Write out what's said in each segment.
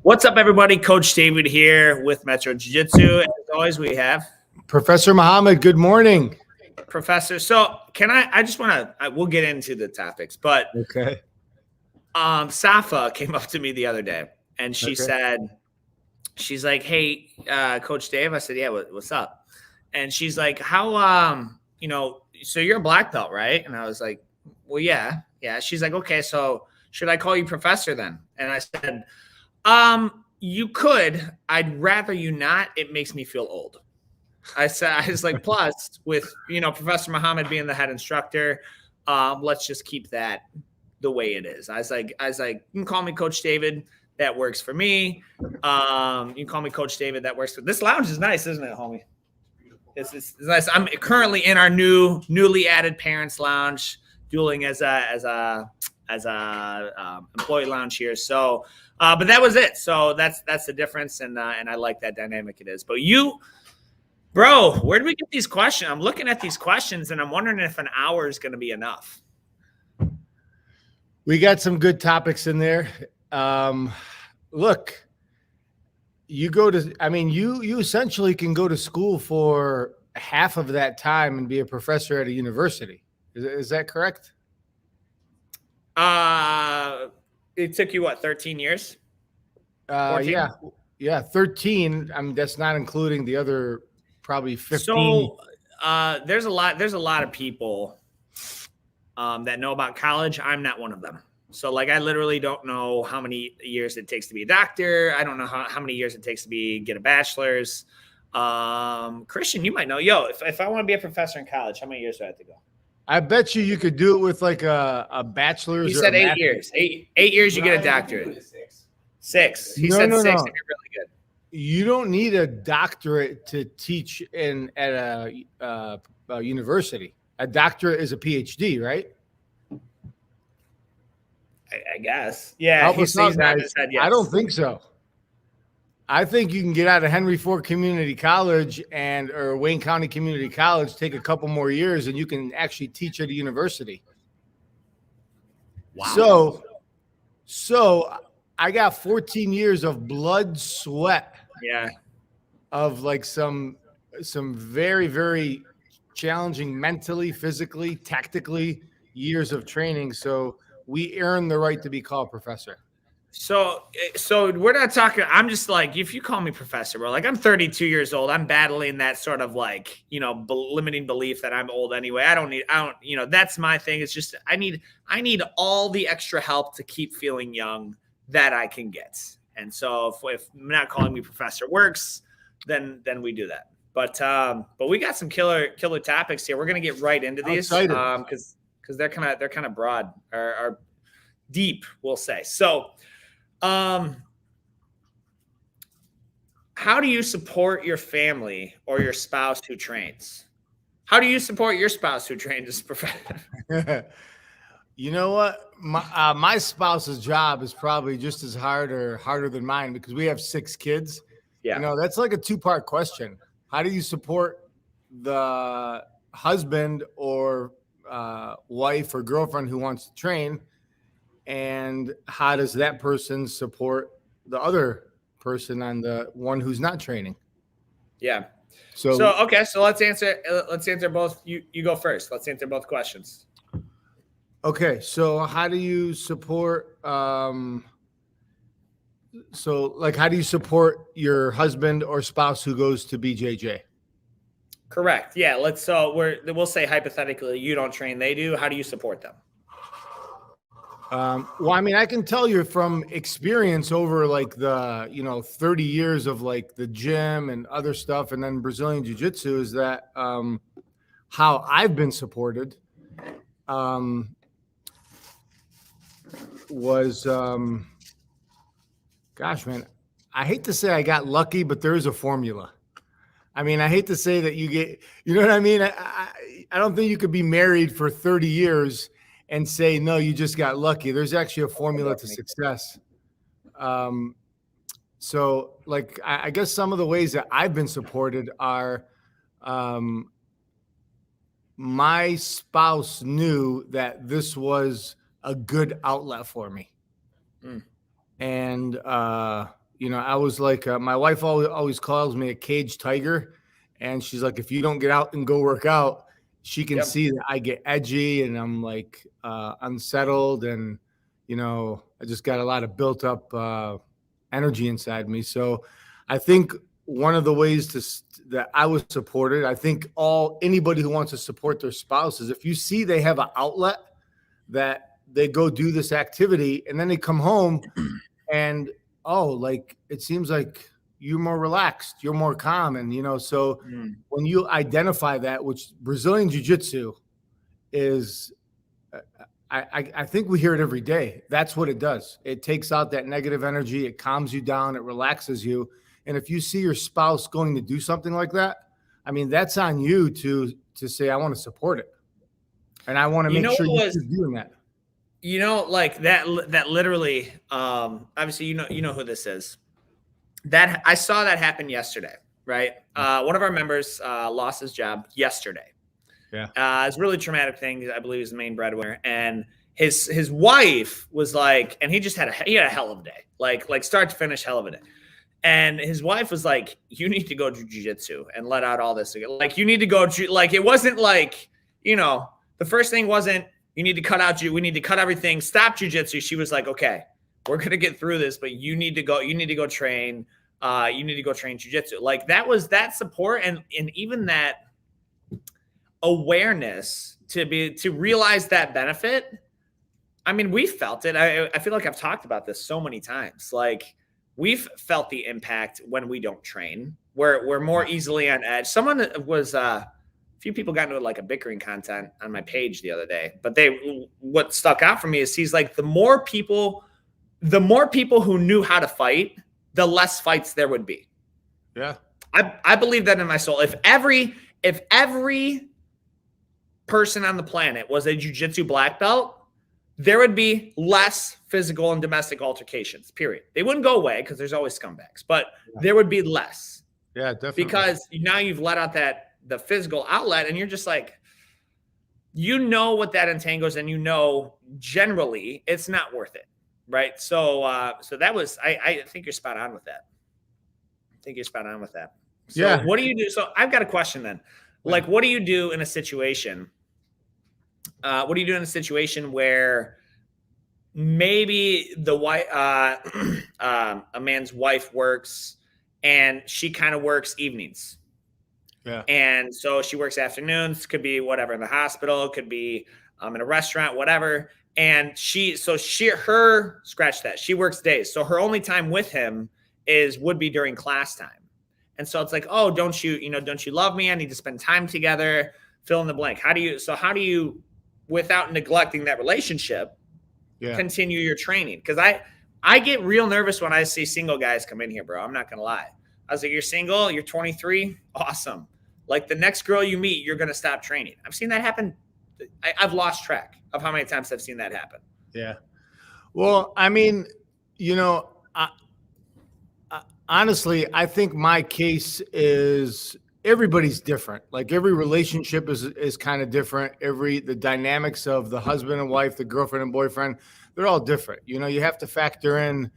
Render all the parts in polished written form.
What's up, everybody? Coach David here with Metro Jiu-Jitsu. As always, we have Professor Mohammad. Good morning. Professor. So I just want to, we'll get into the topics, but Okay. Safa came up to me the other day and she Okay. said, she's like, hey, Coach Dave. I said, yeah, what's up? And she's like, how, so you're a black belt, right? And I was like, well, yeah. She's like, okay, so should I call you Professor then? And I said, you could. I'd rather you not. It makes me feel old. I was like, plus with, Professor Mohammad being the head instructor, let's just keep that the way it is. I was like, you can call me Coach David. That works for me. You can call me Coach David. That works for this lounge is nice, isn't it, homie? It's nice. I'm currently in our newly added parents lounge, dueling as a employee lounge here. So, but that was it. So that's the difference, and I like that dynamic it is. But you, bro, where do we get these questions? I'm looking at these questions, and I'm wondering if an hour is going to be enough. We got some good topics in there. Look, you essentially can go to school for half of that time and be a professor at a university. Is that correct? It took you what, 13 years? Yeah, 13. I mean, that's not including the other probably 15. So there's a lot of people that know about college. I'm not one of them. So like, I literally don't know how many years it takes to be a doctor. I don't know how many years it takes to get a bachelor's. Christian, you might know. Yo, if I want to be a professor in college, how many years do I have to go? I bet you could do it with like a bachelor's. You said 8 years. 8 years, you get a doctorate. 6. He said 6. And you're really good. You don't need a doctorate to teach at a university. A doctorate is a PhD, right? I guess. Yeah. He's not his head, yes. I don't think so. I think you can get out of Henry Ford Community College or Wayne County Community College, take a couple more years, and you can actually teach at a university. Wow. So I got 14 years of blood, sweat. Yeah. Of like some very, very challenging mentally, physically, tactically years of training. So we earn the right to be called professor. So we're not talking. I'm just like, if you call me professor, bro, like I'm 32 years old. I'm battling that sort of like, limiting belief that I'm old anyway. I don't, that's my thing. It's just, I need all the extra help to keep feeling young that I can get. And so if not calling me professor works, then we do that. But we got some killer topics here. We're going to get right into these because they're kind of broad or deep, we'll say. So, how do you support your family or your spouse who trains? How do you support your spouse who trains as a professor? You know what? My spouse's job is probably just as hard or harder than mine because we have 6 kids. Yeah. That's like a 2-part question. How do you support the husband or wife or girlfriend who wants to train? And how does that person support the other person on the one who's not training? Yeah. So okay. So let's answer both. You go first. Let's answer both questions. Okay. So how do you support, how do you support your husband or spouse who goes to BJJ? Correct. Yeah. We'll say hypothetically, you don't train, they do. How do you support them? Well, I mean, I can tell you from experience over like the, 30 years of like the gym and other stuff, and then Brazilian Jiu-Jitsu is that how I've been supported was, gosh, man, I hate to say I got lucky, but there is a formula. I mean, I hate to say that you get, you know what I mean? I don't think you could be married for 30 years and say, no, you just got lucky. There's actually a formula to success. So like, I guess some of the ways that I've been supported are my spouse knew that this was a good outlet for me. And I was like, my wife always calls me a cage tiger. And she's like, if you don't get out and go work out, she can see that I get edgy and I'm like unsettled. And, I just got a lot of built up energy inside me. So I think one of the ways that I was supported, I think anybody who wants to support their spouse is if you see they have an outlet that they go do this activity and then they come home and, like, it seems like you're more relaxed, you're more calm. And, so when you identify that, which Brazilian Jiu-Jitsu is, I think we hear it every day. That's what it does. It takes out that negative energy. It calms you down. It relaxes you. And if you see your spouse going to do something like that, I mean, that's on you to say, I want to support it. And I want to make sure you're doing that. Like that literally, obviously, you know who this is. That I saw that happen yesterday, right? One of our members lost his job yesterday. Yeah. It's a really traumatic thing. I believe he's the main breadwinner. And his wife was like, and he had a hell of a day, like start to finish, hell of a day. And his wife was like, you need to go to jiu-jitsu and let out all this. Like, you need to go to, like, it wasn't like, the first thing wasn't, you need to cut out we need to cut everything, stop jiu-jitsu. She was like, okay, we're going to get through this, but you need to go train. You need to go train jiu-jitsu. Like, that was that support. And even that awareness to realize that benefit. I mean, we felt it. I feel like I've talked about this so many times. Like, we've felt the impact when we don't train. We're more easily on edge. Someone was, a few people got into like a bickering content on my page the other day, but what stuck out for me is he's like, the more people who knew how to fight, the less fights there would be. Yeah. I believe that in my soul. If every person on the planet was a jiu-jitsu black belt, there would be less physical and domestic altercations, period. They wouldn't go away because there's always scumbags, but there would be less. Yeah, definitely. Because now you've let out the physical outlet, and you're just like, what that entangles, and generally it's not worth it, right? So that was, I think you're spot on with that. So yeah. What do you do? So I've got a question then. Like, what do you do in a situation? Where maybe the wife, a man's wife works, and she kind of works evenings. Yeah. And so she works afternoons, could be whatever, in the hospital, could be in a restaurant, whatever. And she scratch that. She works days. So her only time with him would be during class time. And so it's like, oh, don't you love me? I need to spend time together, fill in the blank. How do you, without neglecting that relationship, continue your training? Because I get real nervous when I see single guys come in here, bro. I'm not going to lie. I was like, you're single, you're 23, awesome. Like, the next girl you meet, you're going to stop training. I've seen that happen. I've lost track of how many times I've seen that happen. Yeah. Well, I mean, honestly, I think my case is everybody's different. Like, every relationship is kind of different. The dynamics of the husband and wife, the girlfriend and boyfriend, they're all different. You have to factor in,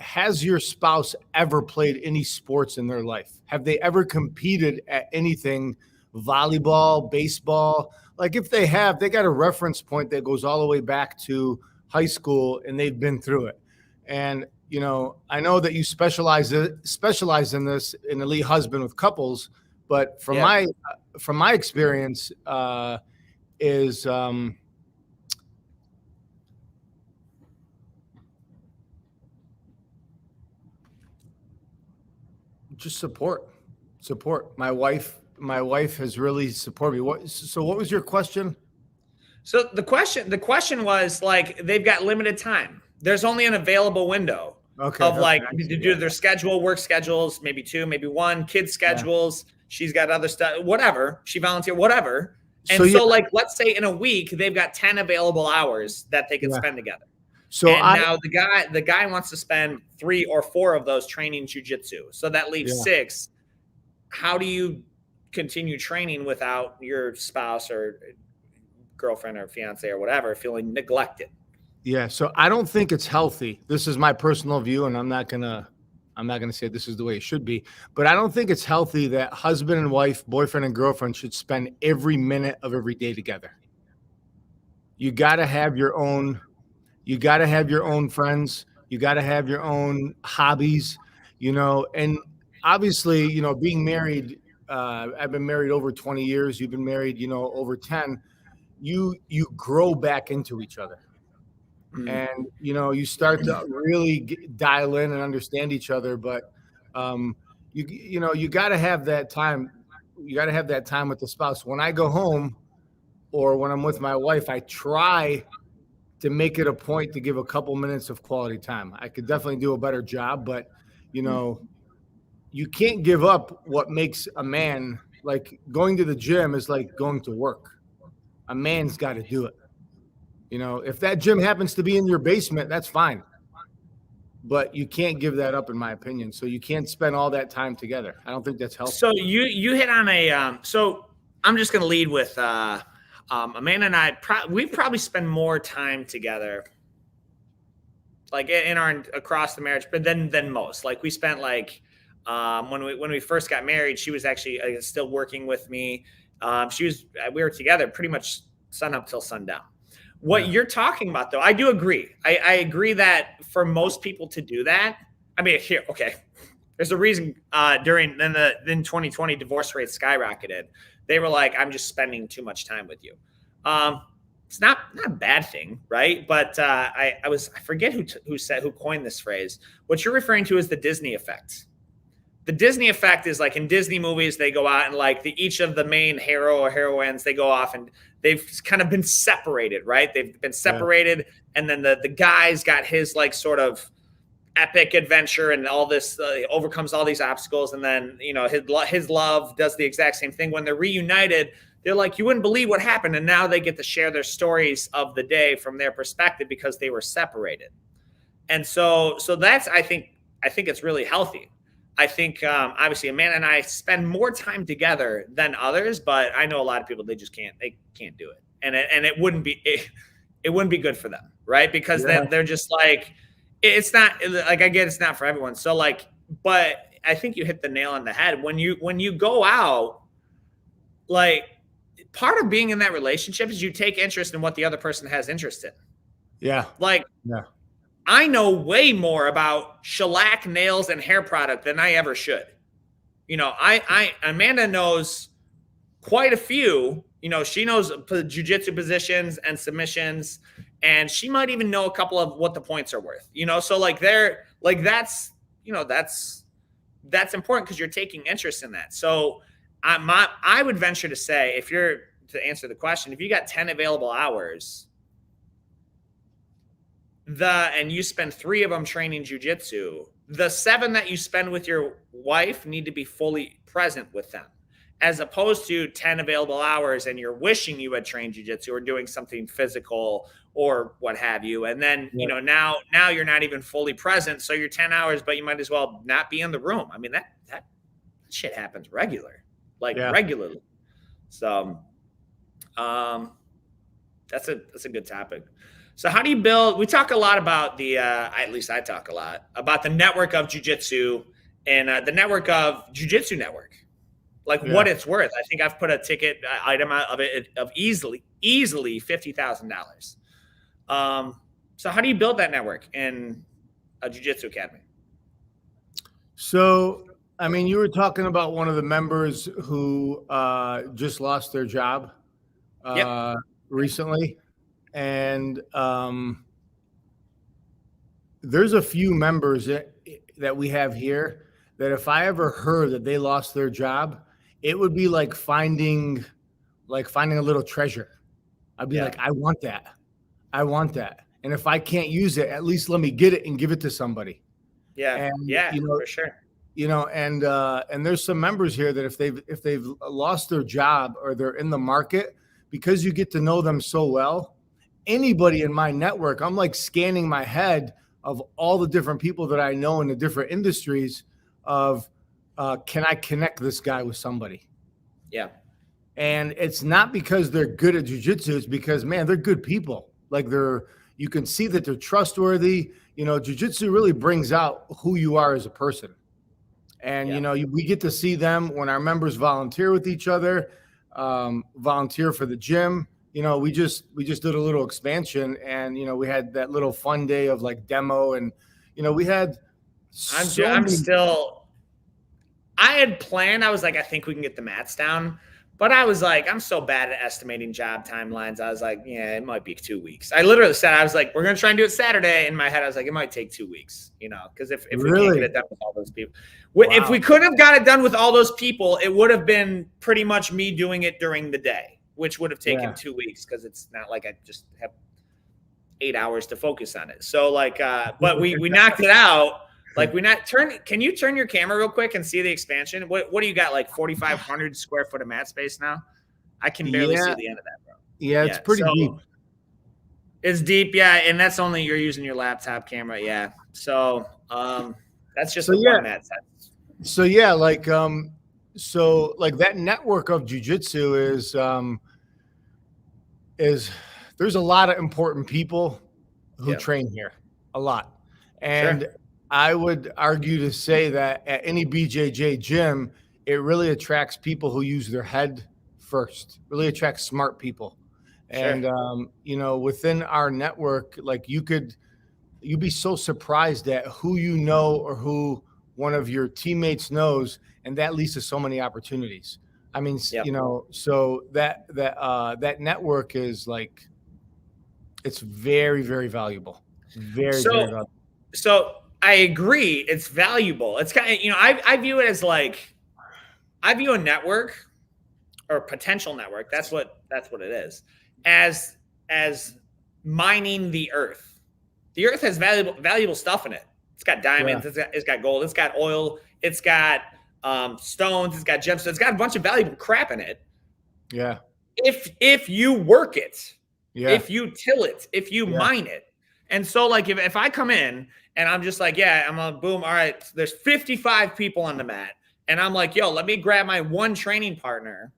has your spouse ever played any sports in their life? Have they ever competed at anything, volleyball, baseball? Like, if they have, they got a reference point that goes all the way back to high school, and they've been through it. And, I know that you specialize in this in Elite Husband with couples, but from my experience is just support. My wife has really supported me. So what was your question? So the question was, like, they've got limited time. There's only an available window to do their schedule, work schedules, maybe 2, maybe 1, kids schedules. Yeah. She's got other stuff, whatever. She volunteered, whatever. And so like, let's say in a week, they've got 10 available hours that they can spend together. So now the guy wants to spend 3 or 4 of those training jiu-jitsu. So that leaves 6. How do you continue training without your spouse or girlfriend or fiance or whatever feeling neglected? Yeah. So I don't think it's healthy. This is my personal view, and I'm not going to I'm not going to say this is the way it should be, but I don't think it's healthy that husband and wife, boyfriend and girlfriend should spend every minute of every day together. You got to have your own, friends. You got to have your own hobbies, and obviously, being married, I've been married over 20 years. You've been married, over 10. You grow back into each other. And, you start to really dial in and understand each other. But, you got to have that time. You got to have that time with the spouse. When I go home or when I'm with my wife, I try to make it a point to give a couple minutes of quality time. I could definitely do a better job, but, you can't give up what makes a man. Like going to the gym is like going to work. A man's got to do it. If that gym happens to be in your basement, that's fine. But you can't give that up, in my opinion. So you can't spend all that time together. I don't think that's healthy. So you hit on a so I'm just going to lead with Amanda and I. We probably spend more time together, like in our across the marriage, but than most. Like we spent like when we first got married, she was actually still working with me. We were together pretty much sun up till sundown. What you're talking about, though, I do agree. I agree that for most people to do that, I mean, here, okay, there's a reason in 2020, divorce rates skyrocketed. They were like, I'm just spending too much time with you. It's not a bad thing, right? But I forget who coined this phrase. What you're referring to is the Disney effect. The Disney effect is like in Disney movies, they go out and like each of the main hero or heroines, they go off and they've kind of been separated, right? They've been separated. Yeah. And then the guy's got his like sort of epic adventure and all this, overcomes all these obstacles. And then, his love does the exact same thing. When they're reunited, they're like, you wouldn't believe what happened. And now they get to share their stories of the day from their perspective because they were separated. And so that's, I think it's really healthy. I think obviously Amanda and I spend more time together than others, but I know a lot of people, they can't do it. And it wouldn't be good for them. Right. Because they're just like, it's not like, I get it's not for everyone. So like, but I think you hit the nail on the head when you go out, like part of being in that relationship is you take interest in what the other person has interest in. Yeah. Like, yeah. I know way more about shellac, nails, and hair product than I ever should. Amanda knows quite a few. She knows jiu-jitsu positions and submissions, and she might even know a couple of what the points are worth. So like that's important because you're taking interest in that. So I would venture to say, to answer the question, if you got 10 available hours, and you spend 3 of them training jiu-jitsu, the 7 that you spend with your wife need to be fully present with them, as opposed to 10 available hours and you're wishing you had trained jiu-jitsu or doing something physical or what have you. And then, now you're not even fully present. So you're 10 hours, but you might as well not be in the room. I mean, that shit happens regularly. So that's a good topic. So how do you build? We talk a lot about at least I talk a lot about the network of jiu-jitsu and the network of jiu-jitsu network, what it's worth. I think I've put a ticket item out of it of easily $50,000. So how do you build that network in a jiu-jitsu academy? So, I mean, you were talking about one of the members who just lost their job recently. And there's a few members that we have here that if I ever heard that they lost their job, it would be like finding a little treasure. I'd be like, I want that. And if I can't use it, at least let me get it and give it to somebody. Yeah. And, for sure. And there's some members here that if they've lost their job or they're in the market, because you get to know them so well, anybody in my network, I'm like scanning my head of all the different people that I know in the different industries of, can I connect this guy with somebody? Yeah. And it's not because they're good at jiu-jitsu. It's because, man, they're good people. Like they're You can see that they're trustworthy. Jiu-jitsu really brings out who you are as a person. And, we get to see them when our members volunteer with each other, volunteer for the gym. We just did a little expansion, and, we had that little fun day of like demo, and, we had I had planned, I was like, I think we can get the mats down. But I was like, I'm so bad at estimating job timelines. I was like, yeah, it might be 2 weeks. I literally said, I was like, we're going to try and do it Saturday. In my head, I was like, it might take 2 weeks, because if we can't get it done with all those people. Wow. If we couldn't have got it done with all those people, it would have been pretty much me doing it during the day, which would have taken 2 weeks, because it's not like I just have 8 hours to focus on it. So but we knocked it out. Can you turn your camera real quick and see the expansion? What do you got, like 4,500 square foot of mat space now? I can barely see the end of that, bro. Yeah, it's pretty deep. It's deep, yeah, and that's only you're using your laptop camera, yeah. So that's just one mat size. So that network of jiu-jitsu is there's a lot of important people who train here, a lot, and. Sure. I would argue to say that at any BJJ gym, it really attracts people who use their head first, really attracts smart people. Sure. And, within our network, like you'd be so surprised at who or who one of your teammates knows. And that leads to so many opportunities. I mean, so that network is like, it's very, very valuable. Very valuable. So I agree. It's valuable. It's kind of, I view it as like, I view a network or potential network. That's what it is, as mining the earth. The earth has valuable stuff in it. It's got diamonds. Yeah. It's got gold. It's got oil. It's got stones. It's got gemstones. It's got a bunch of valuable crap in it. Yeah. If you work it, if you till it, if you mine it. And so like, if I come in and I'm just like, I'm on boom. All right. There's 55 people on the mat. And I'm like, yo, let me grab my one training partner.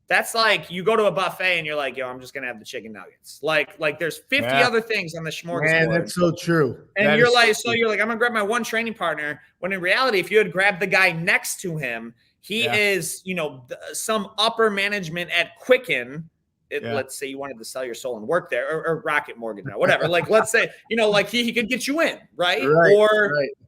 That's like, you go to a buffet and you're like, yo, I'm just going to have the chicken nuggets. Like there's 50 other things on the smorgasbord. Man, that's so true. And you're like, I'm going to grab my one training partner. When in reality, if you had grabbed the guy next to him, he is, some upper management at Quicken. Let's say you wanted to sell your soul and work there, or Rocket Mortgage, now, whatever. Like, let's say, like he could get you in, right?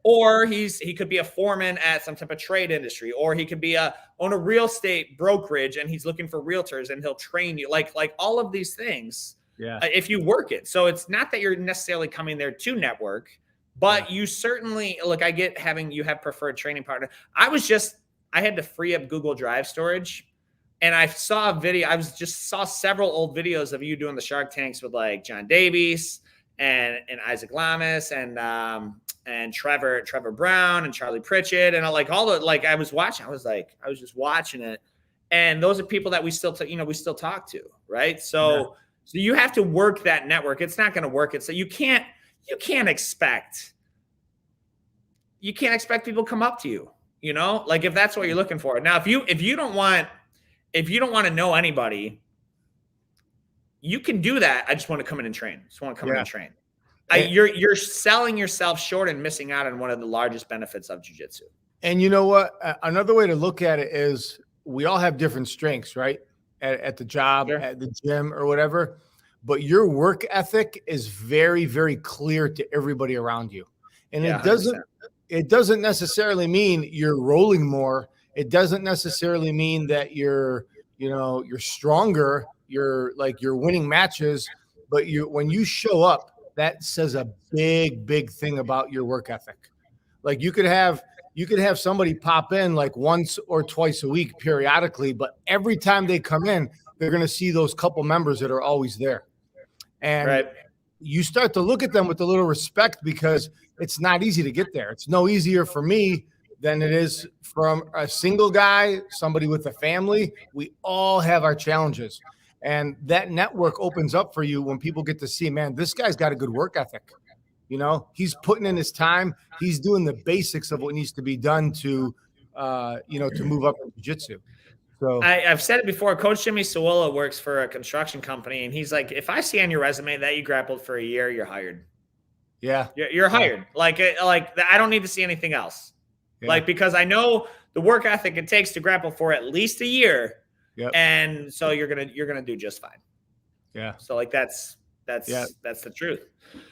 Or he could be a foreman at some type of trade industry, or he could be own a real estate brokerage and he's looking for realtors and he'll train you, like all of these things. Yeah. If you work it. So it's not that you're necessarily coming there to network, but you certainly I get you have preferred training partner. I had to free up Google Drive storage. And I saw a video. I saw several old videos of you doing the Shark Tanks with like John Davies and Isaac Lamas and Trevor Brown and Charlie Pritchett and I was watching. I was just watching it, and those are people that we still talk to, right? So you have to work that network. It's not going to work. So you can't expect people to come up to you. Like if that's what you're looking for. Now, if you don't want to know anybody, you can do that. I just want to come in and train. You're selling yourself short and missing out on one of the largest benefits of jiu-jitsu. And you know what? Another way to look at it is we all have different strengths, right? At the job, at the gym or whatever. But your work ethic is very, very clear to everybody around you. And it doesn't necessarily mean you're rolling more. It doesn't necessarily mean that you're stronger, you're winning matches, but when you show up, that says a big, big thing about your work ethic. Like you could have somebody pop in like once or twice a week periodically, but every time they come in, they're going to see those couple members that are always there. And you start to look at them with a little respect because it's not easy to get there. It's no easier for me than it is from a single guy, somebody with a family. We all have our challenges. And that network opens up for you when people get to see, man, this guy's got a good work ethic. He's putting in his time. He's doing the basics of what needs to be done to move up in jiu-jitsu. So I've said it before. Coach Jimmy Sawilla works for a construction company, and he's like, if I see on your resume that you grappled for a year, you're hired. Yeah, you're hired. Like I don't need to see anything else. Yeah. Like, because I know the work ethic it takes to grapple for at least a year. Yep. And so you're gonna do just fine. Yeah. So like that's the truth.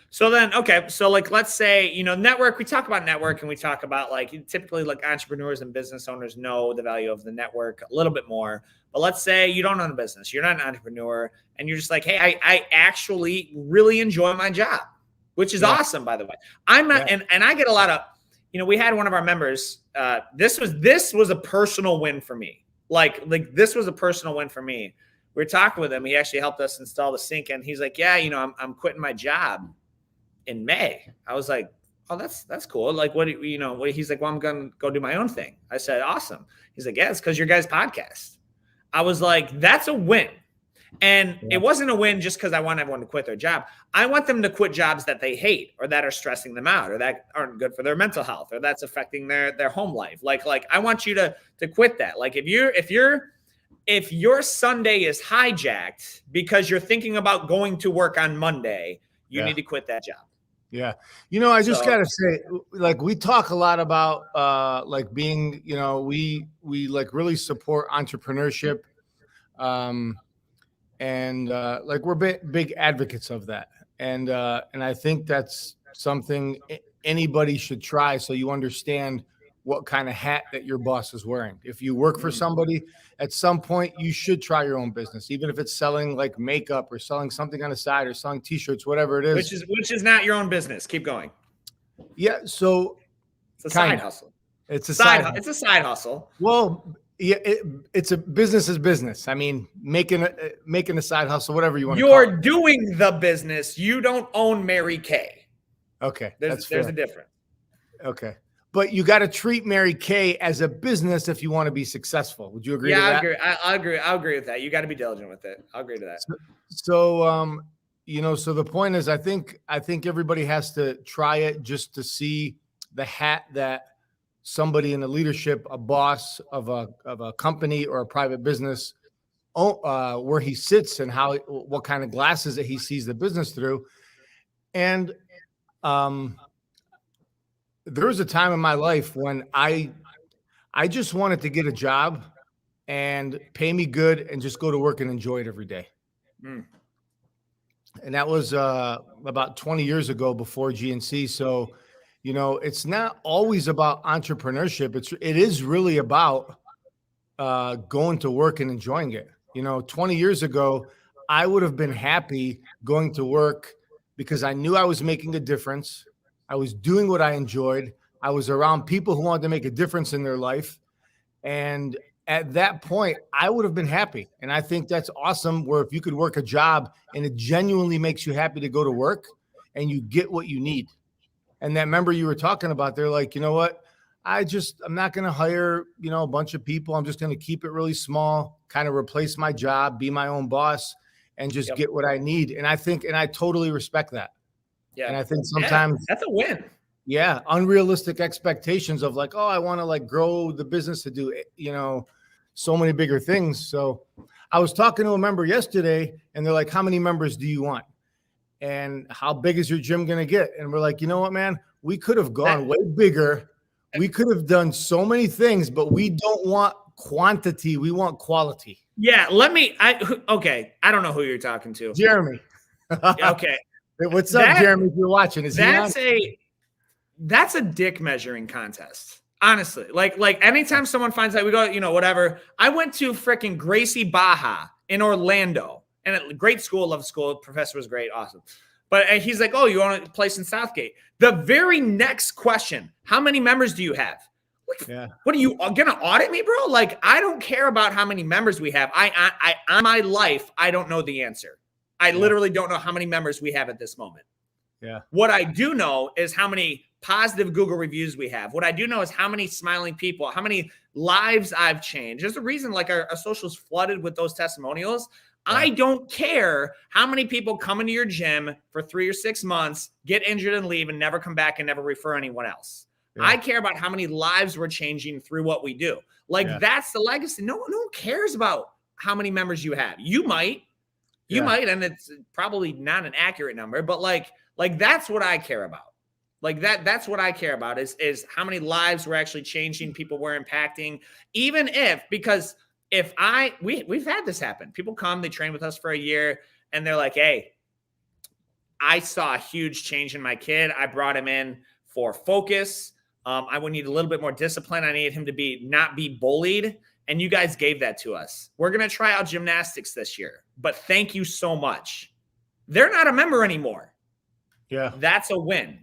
So then, okay, so like let's say, network, we talk about network and we talk about like typically like entrepreneurs and business owners know the value of the network a little bit more. But let's say you don't own a business, you're not an entrepreneur, and you're just like, hey, I actually really enjoy my job, which is awesome, by the way. I'm not, and I get a lot of, we had one of our members, this was a personal win for me. Like this was a personal win for me. We were talking with him. He actually helped us install the sink, and he's like, yeah, I'm quitting my job in May. I was like, oh, that's cool. Like, what, he's like, well, I'm going to go do my own thing. I said, awesome. He's like, yeah, it's because your guys' podcast. I was like, that's a win. And it wasn't a win just because I want everyone to quit their job. I want them to quit jobs that they hate or that are stressing them out or that aren't good for their mental health or that's affecting their home life. Like I want you to quit that. Like if your Sunday is hijacked because you're thinking about going to work on Monday, you need to quit that job. Yeah. I just got to say, like, we talk a lot about like being, we like really support entrepreneurship. And like we're big advocates of that. And I think that's something anybody should try so you understand what kind of hat that your boss is wearing. If you work for somebody, at some point you should try your own business, even if it's selling like makeup or selling something on the side or selling t-shirts, whatever it is. Which is not your own business. Keep going. Yeah. So it's a side hustle. It's a side hustle. Well, yeah, it's a business is business. I mean, making a side hustle, whatever you want to call it. You're doing the business. You don't own Mary Kay. Okay. There's a difference. Okay. But you got to treat Mary Kay as a business if you want to be successful. Would you agree to that? Yeah, I agree. I'll agree with that. You got to be diligent with it. I'll agree to that. So so the point is, I think everybody has to try it just to see the hat that somebody in the leadership, a boss of a company or a private business, where he sits and what kind of glasses that he sees the business through. And there was a time in my life when I just wanted to get a job and pay me good and just go to work and enjoy it every day. And that was about 20 years ago before GNC. So, it's not always about entrepreneurship. It is really about going to work and enjoying it. 20 years ago, I would have been happy going to work because I knew I was making a difference. I was doing what I enjoyed. I was around people who wanted to make a difference in their life. And at that point, I would have been happy. And I think that's awesome, where if you could work a job and it genuinely makes you happy to go to work and you get what you need. And that member you were talking about, they're like, you know what? I'm not going to hire, a bunch of people. I'm just going to keep it really small, kind of replace my job, be my own boss, and just get what I need. And I totally respect that. Yeah. And I think sometimes that's a win. Yeah. Unrealistic expectations of like, oh, I want to like grow the business to do, so many bigger things. So I was talking to a member yesterday and they're like, how many members do you want? And how big is your gym going to get? And we're like, you know what, man, we could have gone way bigger. We could have done so many things, but we don't want quantity. We want quality. Yeah. I don't know who you're talking to. Jeremy. Okay. What's up, Jeremy? If you're watching, that's a dick measuring contest. Honestly, like anytime someone finds out, we go, whatever. I went to freaking Gracie Baja in Orlando, and a great school, love school. Professor was great, awesome. But he's like, oh, you own a place in Southgate. The very next question: how many members do you have? What are you gonna audit me, bro? Like, I don't care about how many members we have. I on my life, I don't know the answer. I literally don't know how many members we have at this moment. Yeah. What I do know is how many positive Google reviews we have. What I do know is how many smiling people, how many lives I've changed. There's a reason like our social's flooded with those testimonials. Yeah. I don't care how many people come into your gym for 3 or 6 months, get injured and leave and never come back and never refer anyone else. Yeah. I care about how many lives we're changing through what we do. Like that's the legacy. No one cares about how many members you have. You might, and it's probably not an accurate number, but like that's what I care about. Like that's what I care about is how many lives we're actually changing, people we're impacting. Even because if we've had this happen. People come, they train with us for a year, and they're like, hey, I saw a huge change in my kid. I brought him in for focus. I would need a little bit more discipline. I needed him to not be bullied. And you guys gave that to us. We're going to try out gymnastics this year, but thank you so much. They're not a member anymore. Yeah. That's a win.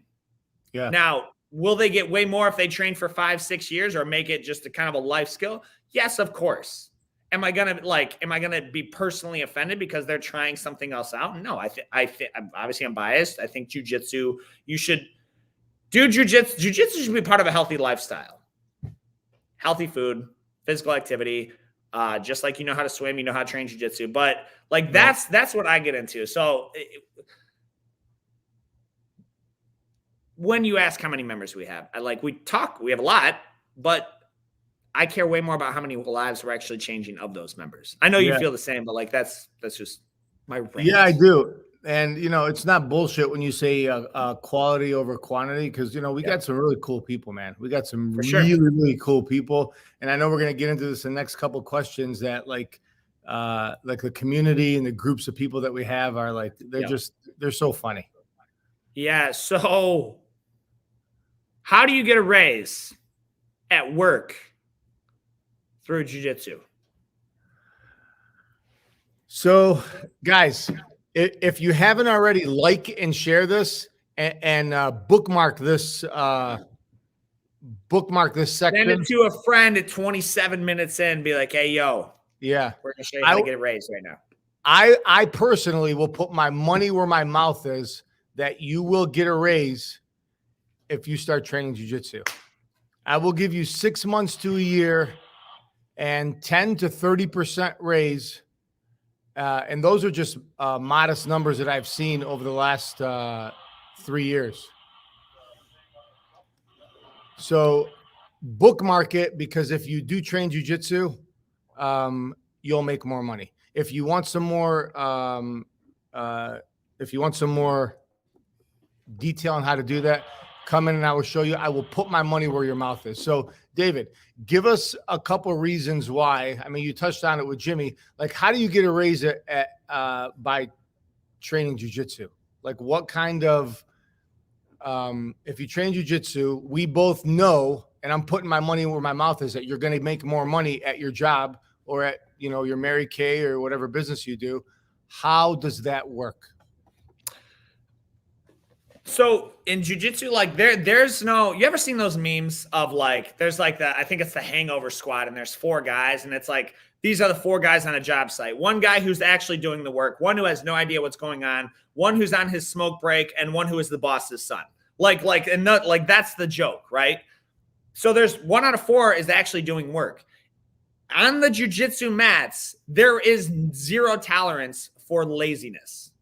Yeah. Now, will they get way more if they train for 5-6 years or make it just a kind of a life skill? Yes, of course. Am I gonna be personally offended because they're trying something else out? No, I think obviously I'm biased. I think jiu-jitsu, you should do jiu-jitsu. Jiu-jitsu should be part of a healthy lifestyle. Healthy food, physical activity, just like you know how to swim, you know how to train jiu-jitsu. But like that's what I get into. So when you ask how many members we have, we have a lot, but I care way more about how many lives we're actually changing of those members. I know you feel the same, but like that's just my rant. Yeah, I do. And it's not bullshit when you say quality over quantity, because we got some really cool people, man. We got some really cool people, and I know we're gonna get into this in the next couple of questions. That like the community and the groups of people that we have are like they're so funny. Yeah. So, how do you get a raise at work through jiu-jitsu? So, guys, if you haven't already, like and share this and bookmark this section. Send it to a friend at 27 minutes in. Be like, hey, yo, we're gonna show you how to get a raise right now. I personally will put my money where my mouth is that you will get a raise if you start training jiu-jitsu. I will give you 6 months to a year and 10 to 30% raise. And those are just modest numbers that I've seen over the last 3 years. So bookmark it, because if you do train jiu-jitsu, you'll make more money. If you want some more, detail on how to do that, come in and I will show you. I will put my money where your mouth is. So, David, give us a couple reasons why. I mean, you touched on it with Jimmy. Like, how do you get a raise by training jiu-jitsu? Like, what kind of if you train jiu-jitsu, we both know, and I'm putting my money where my mouth is, that you're going to make more money at your job or at your Mary Kay or whatever business you do. How does that work? So in jiu-jitsu, like there's no, you ever seen those memes of like, there's like I think it's the Hangover Squad, and there's 4 guys, and it's like, these are the 4 guys on a job site. One guy who's actually doing the work, one who has no idea what's going on, one who's on his smoke break, and one who is the boss's son. Like that's the joke, right? So there's 1 out of 4 is actually doing work. On the jiu-jitsu mats, there is 0 tolerance for laziness.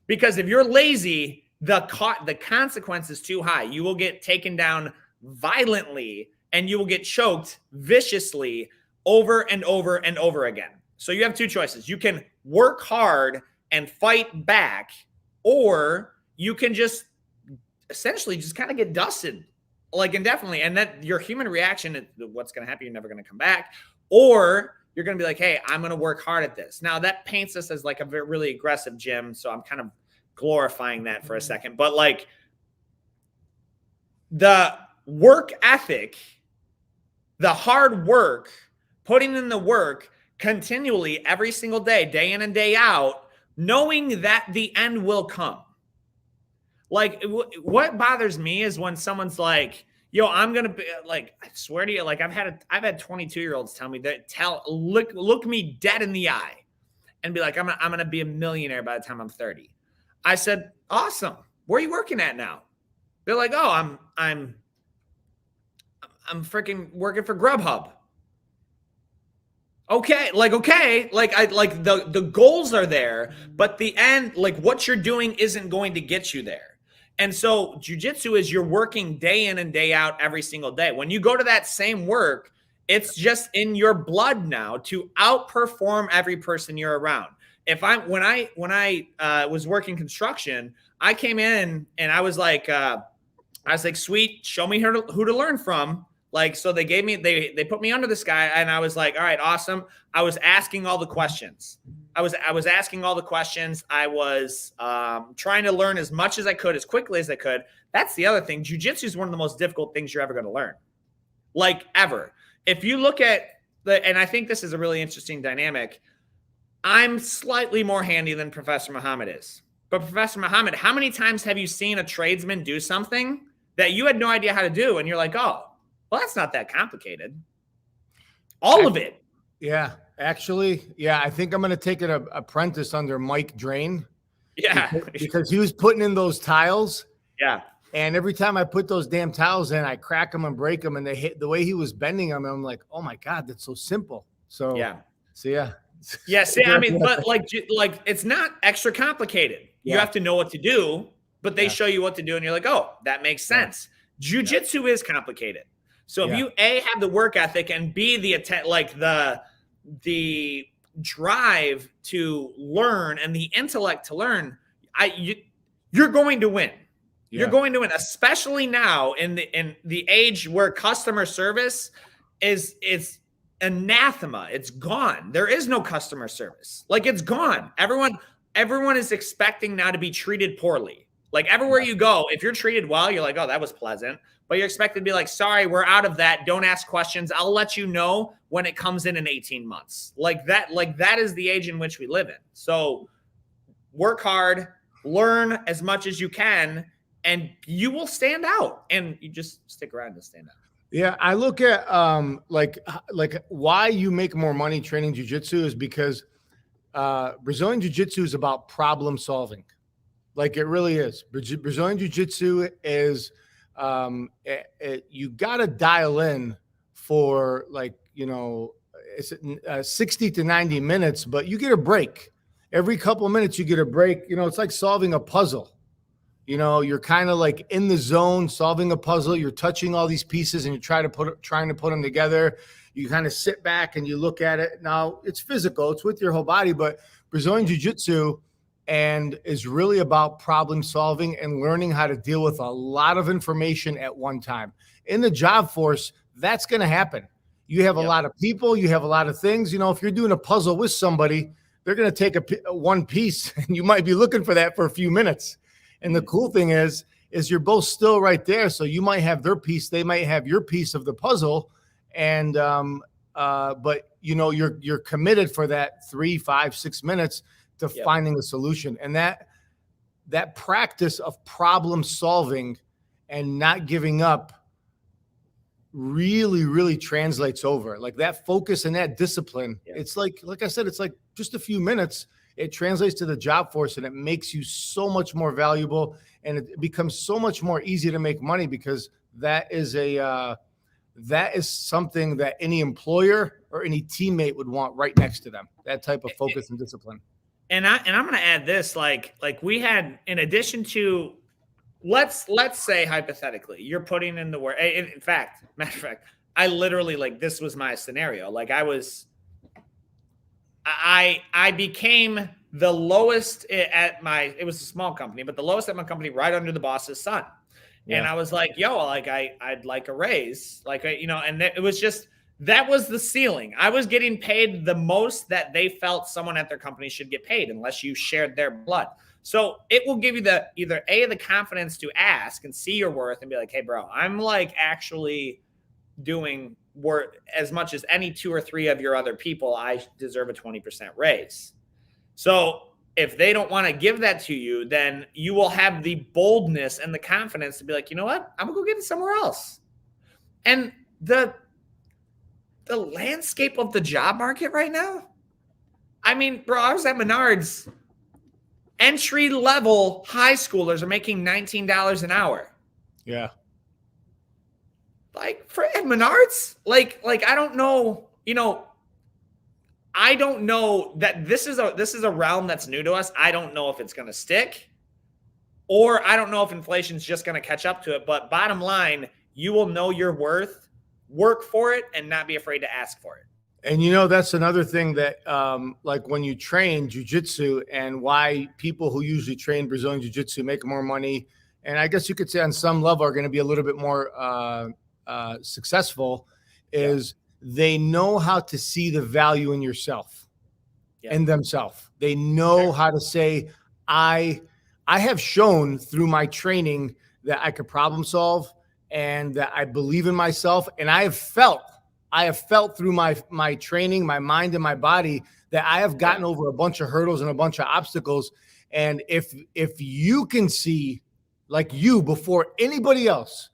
Because if you're lazy, the consequence is too high. You will get taken down violently, and you will get choked viciously over and over and over again. So you have 2 choices. You can work hard and fight back, or you can just essentially just kind of get dusted like indefinitely. And that your human reaction, what's going to happen? You're never going to come back. Or you're going to be like, hey, I'm going to work hard at this. Now that paints us as like a really aggressive gym. So I'm kind of glorifying that for a second, but like the work ethic, the hard work, putting in the work continually every single day, day in and day out, knowing that the end will come. Like what bothers me is when someone's like, yo, I'm going to be like, I swear to you, like I've had 22-year-olds tell me that, look me dead in the eye and be like, I'm going to be a millionaire by the time I'm 30. I said, awesome. Where are you working at now? They're like, oh, I'm freaking working for Grubhub. Okay. The goals are there, but the end, like what you're doing isn't going to get you there. And so jiu-jitsu is you're working day in and day out every single day. When you go to that same work, it's just in your blood now to outperform every person you're around. When I was working construction, I came in and I was like, sweet, show me who to learn from. Like, so they put me under this guy, and I was like, all right, awesome. I was asking all the questions. I was asking all the questions. I was trying to learn as much as I could, as quickly as I could. That's the other thing. Jiu-jitsu is one of the most difficult things you're ever going to learn, like ever. If you look at and I think this is a really interesting dynamic. I'm slightly more handy than Professor Mohammad is. But Professor Mohammad, how many times have you seen a tradesman do something that you had no idea how to do? And you're like, oh, well, that's not that complicated. All of it. Yeah. Actually, yeah, I think I'm going to take an apprentice under Mike Drain. Yeah. Because he was putting in those tiles. Yeah. And every time I put those damn tiles in, I crack them and break them. And they hit the way he was bending them. And I'm like, oh my God, that's so simple. So, yeah. Yeah. See, I mean, but like it's not extra complicated. You have to know what to do, but they show you what to do. And you're like, oh, that makes sense. Jiu-jitsu is complicated. So if you have the work ethic and B, the drive to learn and the intellect to learn, you're going to win. Yeah. You're going to win, especially now in the age where customer service is anathema. It's gone. There is no customer service. Like, it's gone. Everyone is expecting now to be treated poorly. Like, everywhere you go, if you're treated well, you're like, oh, that was pleasant. But you're expected to be like, sorry, we're out of that. Don't ask questions. I'll let you know when it comes in 18 months. Like that is the age in which we live in. So work hard, learn as much as you can, and you will stand out. And you just stick around to stand out. Yeah, I look at like why you make more money training jiu-jitsu is because Brazilian jiu-jitsu is about problem solving. Like, it really is. Brazilian jiu-jitsu is you got to dial in for, like, it's 60 to 90 minutes, but you get a break. Every couple of minutes you get a break. It's like solving a puzzle. You're kind of like in the zone solving a puzzle. You're touching all these pieces and you're trying to put them together. You kind of sit back and you look at it. Now, it's physical. It's with your whole body, but Brazilian jiu-jitsu is really about problem solving and learning how to deal with a lot of information at one time. In the job force, that's going to happen. You have a lot of people, you have a lot of things. If you're doing a puzzle with somebody, they're going to take one piece and you might be looking for that for a few minutes. And the cool thing is you're both still right there. So you might have their piece, they might have your piece of the puzzle. And, but you're committed for that 3, 5, 6 minutes to finding a solution. And that practice of problem solving and not giving up really, really translates over. Like, that focus and that discipline. It's like I said, it's like just a few minutes. It translates to the job force and it makes you so much more valuable, and it becomes so much more easy to make money because that is something that any employer or any teammate would want right next to them. That type of focus and discipline. And I'm going to add this, like we had, in addition to, let's say hypothetically, you're putting in the work. In fact, matter of fact, I literally, like, this was my scenario. Like, I became the lowest at it was a small company, but the lowest at my company, right under the boss's son. Yeah. And I was like, yo, like, I'd like a raise, like, and it was just, that was the ceiling. I was getting paid the most that they felt someone at their company should get paid, unless you shared their blood. So it will give you the confidence to ask and see your worth and be like, hey, bro, I'm like actually doing work as much as any 2 or 3 of your other people. I deserve a 20% raise. So if they don't want to give that to you, then you will have the boldness and the confidence to be like, you know what? I'm gonna go get it somewhere else. And the landscape of the job market right now, I mean, bro, I was at Menards. Entry level high schoolers are making $19 an hour. Yeah. Like, for Menards, like I don't know, I don't know that this is a realm that's new to us. I don't know if it's going to stick. or I don't know if inflation's just going to catch up to it, but bottom line, you will know your worth, work for it, and not be afraid to ask for it. And that's another thing that, like when you train jiu-jitsu, and why people who usually train Brazilian jiu-jitsu make more money, and I guess you could say on some level are going to be a little bit more successful, is they know how to see the value in yourself and themselves. They know how to say, I have shown through my training that I could problem solve and that I believe in myself. And I have felt through my training, my mind and my body, that I have gotten over a bunch of hurdles and a bunch of obstacles. And if you can see, like you, before anybody else,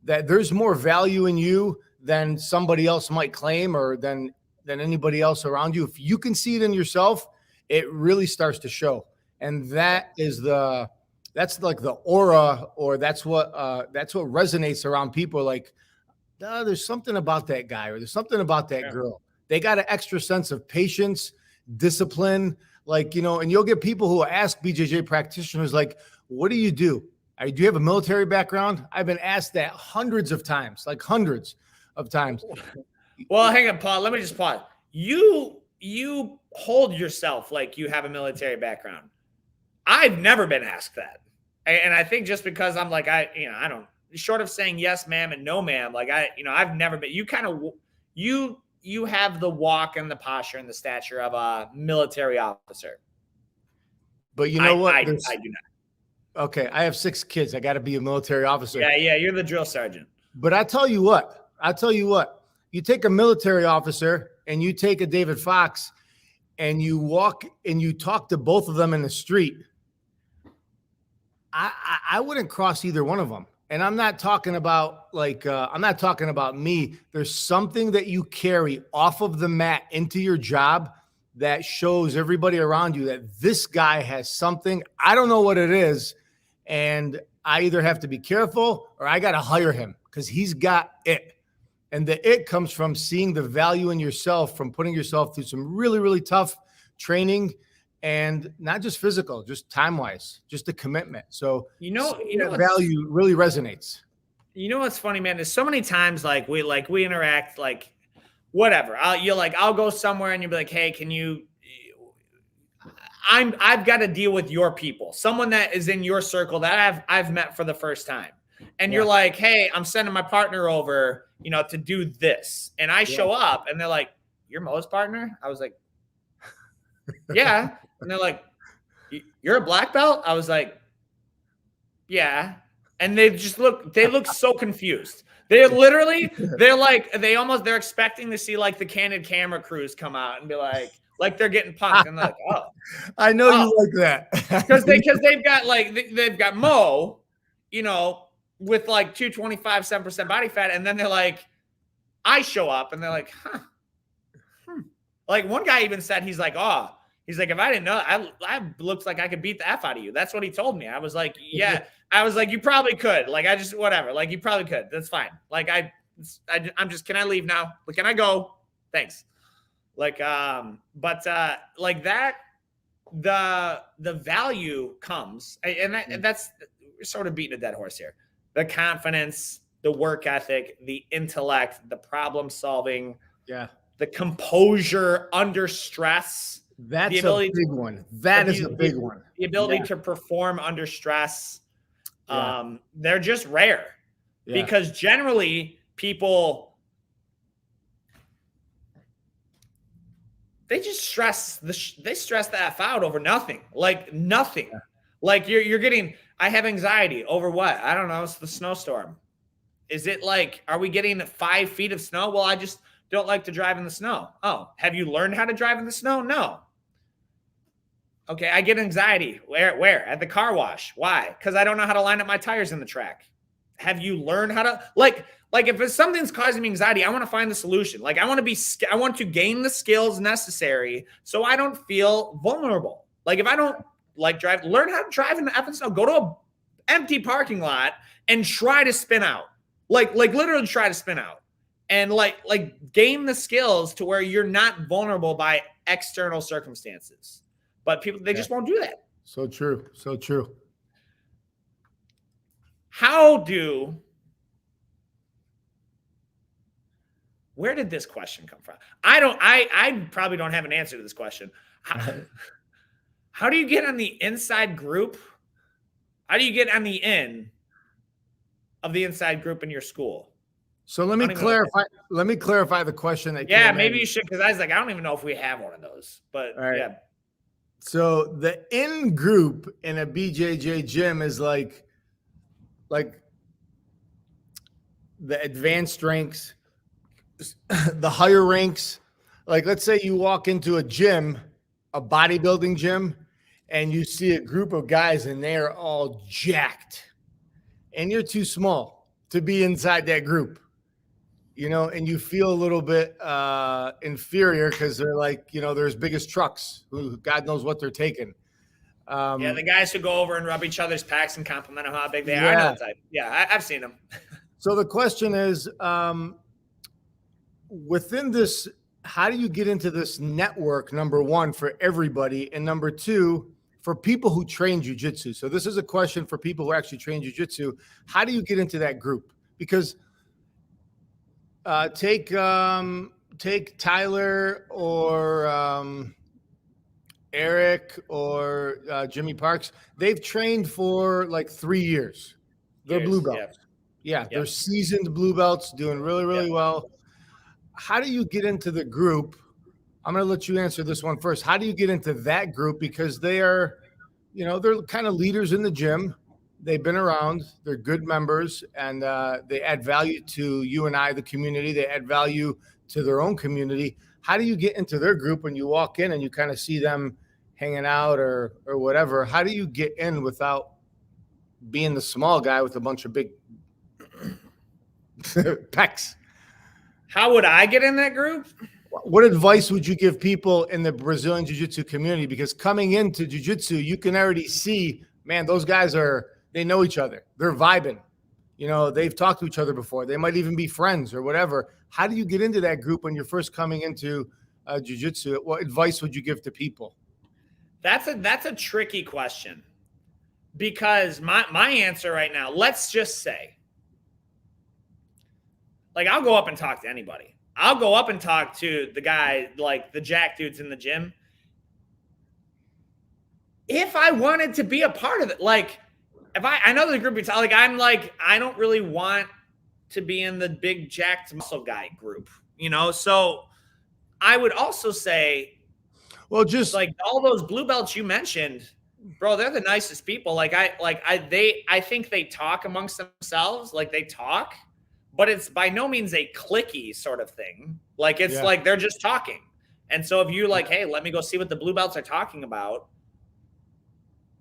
that there's more value in you than somebody else might claim, or than anybody else around you, if you can see it in yourself, it really starts to show. And that's like the aura, or that's what resonates around people. Like, there's something about that guy, or there's something about that girl. They got an extra sense of patience, discipline, like, and you'll get people who ask BJJ practitioners, like, what do you do? Do you have a military background? I've been asked that hundreds of times, like hundreds of times. Well, hang on, Paul. Let me just pause. You hold yourself like you have a military background. I've never been asked that. And I think just because I'm like, I don't, short of saying yes, ma'am, and no, ma'am, like I've never been, you have the walk and the posture and the stature of a military officer. But you know what? I do not. Okay. I have 6 kids. I got to be a military officer. Yeah. You're the drill sergeant. But I tell you what, you take a military officer and you take a David Fox and you walk and you talk to both of them in the street. I wouldn't cross either one of them. And I'm not talking about I'm not talking about me. There's something that you carry off of the mat into your job that shows everybody around you that this guy has something. I don't know what it is. And I either have to be careful or I got to hire him because he's got it. And the it comes from seeing the value in yourself, from putting yourself through some really, really tough training, and not just physical, just time-wise, just the commitment. So that value really resonates. You know what's funny, man? There's so many times we interact, like whatever. I'll go somewhere and you'll be like, hey, can you? I've got to deal with your people, someone that is in your circle that I've met for the first time, and you're like, hey, I'm sending my partner over, to do this, and I show up, and they're like, you're Mo's partner? I was like, yeah. And they're like, you're a black belt? I was like, yeah. And they look so confused. They're expecting to see like the candid camera crews come out and be like they're getting punked. And they're like, oh, I know you like that. Because they've got Mo, with like 225, 7% body fat. And then they're like, I show up and they're like, huh. Like one guy even said, he's like, if I didn't know, I looks like I could beat the F out of you. That's what he told me. I was like, yeah. I was like, you probably could. Like, whatever. Like, you probably could. That's fine. Like, I'm just, can I leave now? Like, can I go? Thanks. Like, like that, the value comes, and that's sort of beating a dead horse here. The confidence, the work ethic, the intellect, the problem solving. Yeah. The composure under stress. That's a big one. That is a big one. The ability to perform under stress. They're just rare because generally people, they just stress the F out over nothing. Like nothing. Yeah. Like you're getting, I have anxiety over what? I don't know. It's the snowstorm. Is it like, are we getting 5 feet of snow? Well, I just don't like to drive in the snow. Oh, have you learned how to drive in the snow? No. Okay, I get anxiety. Where? At the car wash. Why? Because I don't know how to line up my tires in the track. Have you learned how to like if something's causing me anxiety, I want to find the solution. Like I want to gain the skills necessary so I don't feel vulnerable. Like if I don't learn how to drive in the effing snow. Go to an empty parking lot and try to spin out. Like literally try to spin out. And like gain the skills to where you're not vulnerable by external circumstances. But people, they just won't do that. So true. So true. where did this question come from? I probably don't have an answer to this question. How do you get on the inside group? How do you get on the in of the inside group in your school? So let me clarify. Let me clarify the question. Maybe you should, because I was like, I don't even know if we have one of those. But yeah. So the in group in a BJJ gym is like the advanced ranks, the higher ranks. Like, let's say you walk into a gym, a bodybuilding gym, and you see a group of guys and they're all jacked, and you're too small to be inside that group, and you feel a little bit inferior because they're like, they're as big as trucks who God knows what they're taking. The guys who go over and rub each other's packs and compliment them how big they are. I know the type. Yeah, I've seen them. So the question is, within this, how do you get into this network, number one, for everybody, and number two, for people who train jiu-jitsu? So this is a question for people who actually train jiu-jitsu. How do you get into that group? Because take Tyler or Eric or Jimmy Parks. They've trained for like 3 years. They're blue belts. Yeah, they're seasoned blue belts, doing really, really well. How do you get into the group? I'm going to let you answer this one first. How do you get into that group? Because they are, they're kind of leaders in the gym. They've been around. They're good members, and they add value to you and I, the community. They add value to their own community. How do you get into their group when you walk in and you kind of see them hanging out or whatever? How do you get in without being the small guy with a bunch of big pecs? How would I get in that group? What advice would you give people in the Brazilian Jiu-Jitsu community? Because coming into Jiu-Jitsu, you can already see, man, those guys they know each other. They're vibing. They've talked to each other before. They might even be friends or whatever. How do you get into that group when you're first coming into Jiu-Jitsu? What advice would you give to people? That's a tricky question, because my answer right now, let's just say, like, I'll go up and talk to anybody. I'll go up and talk to the guy, like the jack dudes in the gym. If I wanted to be a part of it, like, if I know the group, I don't really want to be in the big jacked muscle guy group, So I would also say, well, just like all those blue belts you mentioned, bro, they're the nicest people. I think they talk amongst themselves, like they talk, but it's by no means a cliquey sort of thing. Like it's like they're just talking. And so if you're like, hey, let me go see what the blue belts are talking about,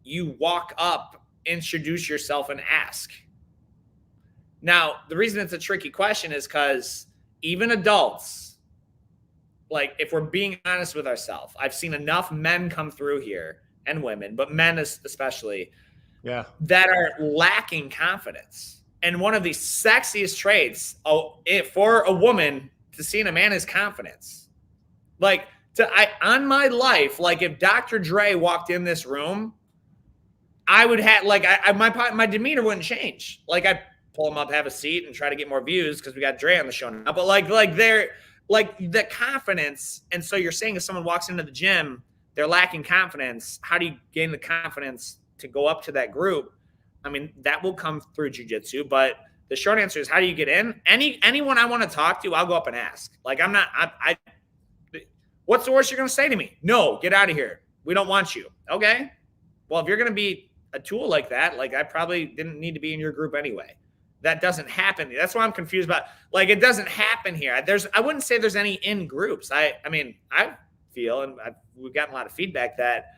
you walk up, introduce yourself, and ask. Now, the reason it's a tricky question is because even adults, like if we're being honest with ourselves, I've seen enough men come through here, and women, but men especially, that are lacking confidence. And one of the sexiest traits for a woman to see in a man is confidence. Like, on my life, like if Dr. Dre walked in this room, I would have my demeanor wouldn't change. Like I'd pull him up, have a seat, and try to get more views because we got Dre on the show now. But like they're like the confidence. And so you're saying if someone walks into the gym, they're lacking confidence. How do you gain the confidence to go up to that group? I mean, that will come through jiu-jitsu, but the short answer is, how do you get in? Anyone I want to talk to, I'll go up and ask. Like what's the worst you're going to say to me? No, get out of here. We don't want you. Okay. Well, if you're going to be a tool like that, like I probably didn't need to be in your group anyway. That doesn't happen. That's why I'm confused about, like, it doesn't happen here. I wouldn't say there's any in groups. I mean, I feel, and we've gotten a lot of feedback that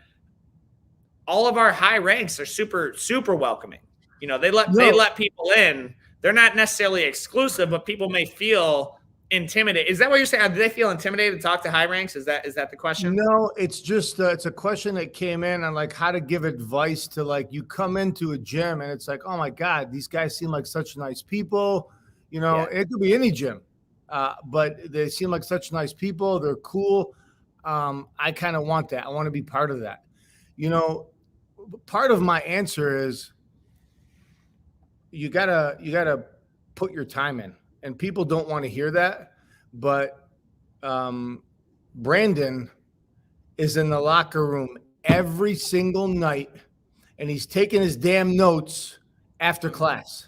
all of our high ranks are super, super welcoming. They let people in. They're not necessarily exclusive, but people may feel intimidated. Is that what you're saying? Do they feel intimidated to talk to high ranks? Is that the question? No, it's just it's a question that came in on like how to give advice to, like, you come into a gym and it's like, oh my God, these guys seem like such nice people. It could be any gym, but they seem like such nice people. They're cool. I kind of want that. I want to be part of that. Part of my answer is you gotta put your time in, and people don't want to hear that. But Brandon is in the locker room every single night, and he's taking his damn notes after class.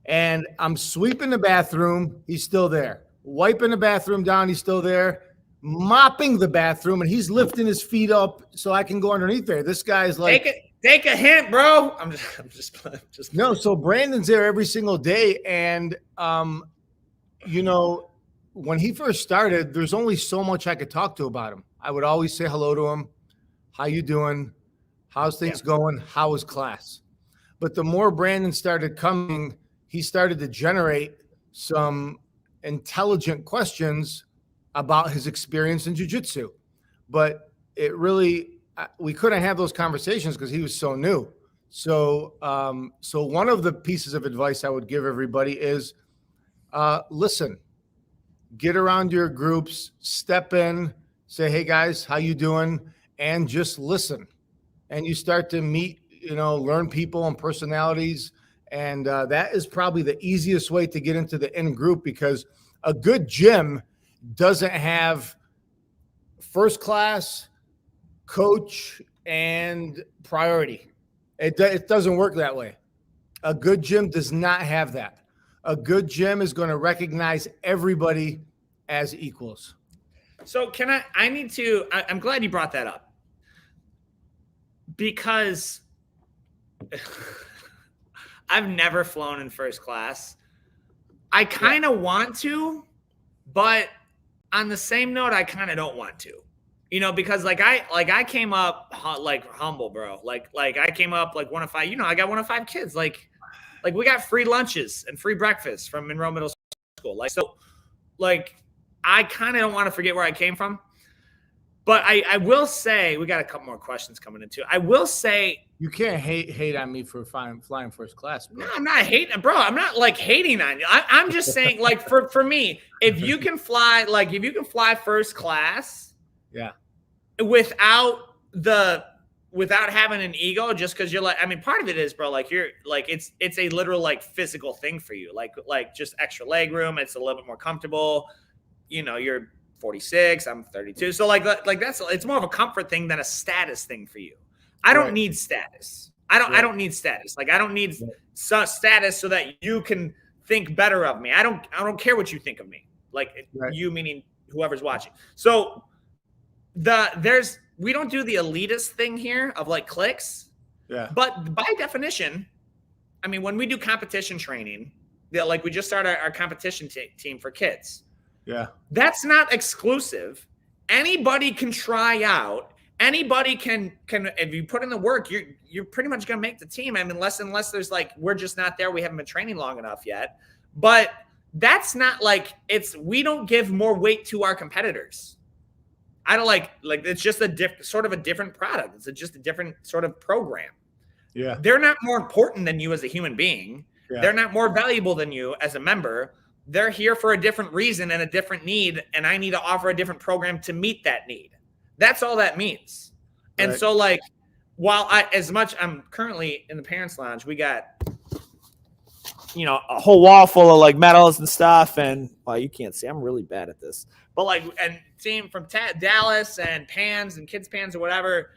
And I'm sweeping the bathroom, he's still there. Wiping the bathroom down, he's still there. Mopping the bathroom, and he's lifting his feet up so I can go underneath there. This guy's like, take a hint, bro. I'm just no. So Brandon's there every single day, and you know, when he first started, there's only so much I could talk to about him. I would always say hello to him. How you doing? How's things going? How was class? But the more Brandon started coming, he started to generate some intelligent questions about his experience in jiu-jitsu. But it really, we couldn't have those conversations because he was so new. So one of the pieces of advice I would give everybody is listen, get around your groups, step in, say, hey guys, how you doing? And just listen. And you start to meet, learn people and personalities. And that is probably the easiest way to get into the in group, because a good gym doesn't have first class, coach, and priority. It doesn't work that way. A good gym does not have that. A good gym is going to recognize everybody as equals. So I'm glad you brought that up, because I've never flown in first class. I kind of want to, but on the same note, I kind of don't want to, because I came up like humble, bro. Like I came up like one of five, I got one of five kids. Like we got free lunches and free breakfast from Monroe Middle School. I kind of don't want to forget where I came from. But I will say, we got a couple more questions coming in too. I will say, you can't hate on me for flying first class, bro. No, I'm not hating, bro. I'm not hating on you. I'm just saying, for me, if you can fly first class, yeah, without having an ego, just because you're part of it is, bro, you're it's a literal physical thing for you, just extra leg room. It's a little bit more comfortable. You're 46, I'm 32. So it's more of a comfort thing than a status thing for you. I don't need status. I don't need status. I don't need status so that you can think better of me. I don't care what you think of me. You meaning whoever's watching. So we don't do the elitist thing here of cliques. Yeah. But by definition, when we do competition training, we just started our competition team for kids. Yeah. That's not exclusive. Anybody can try out. Anybody can if you put in the work, you're pretty much going to make the team. Unless there's we're just not there. We haven't been training long enough yet. But that's not we don't give more weight to our competitors. I don't it's just a different product. It's just a different sort of program. Yeah. They're not more important than you as a human being. Yeah. They're not more valuable than you as a member. They're here for a different reason and a different need, and I need to offer a different program to meet that need. That's all that means. And so while as much I'm currently in the parents' lounge, we got a whole wall full of medals and stuff, and you can't see, I'm really bad at this. But and team from Dallas and pans and kids pans or whatever,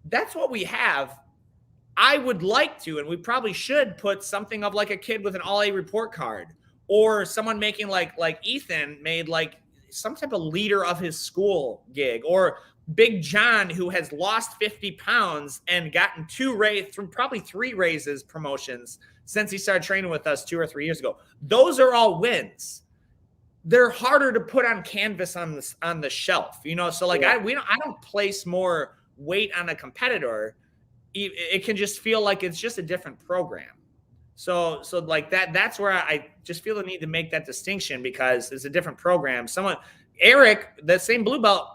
that's what we have. I would like to, and we probably should put something of a kid with an all-A report card, or someone making like Ethan made some type of leader of his school gig, or Big John, who has lost 50 pounds and gotten probably three raises, promotions since he started training with us 2 or 3 years ago. Those are all wins. They're harder to put on canvas on the shelf, So I don't place more weight on a competitor. It can just feel like it's just a different program. So that's where I just feel the need to make that distinction, because it's a different program. Eric, the same blue belt,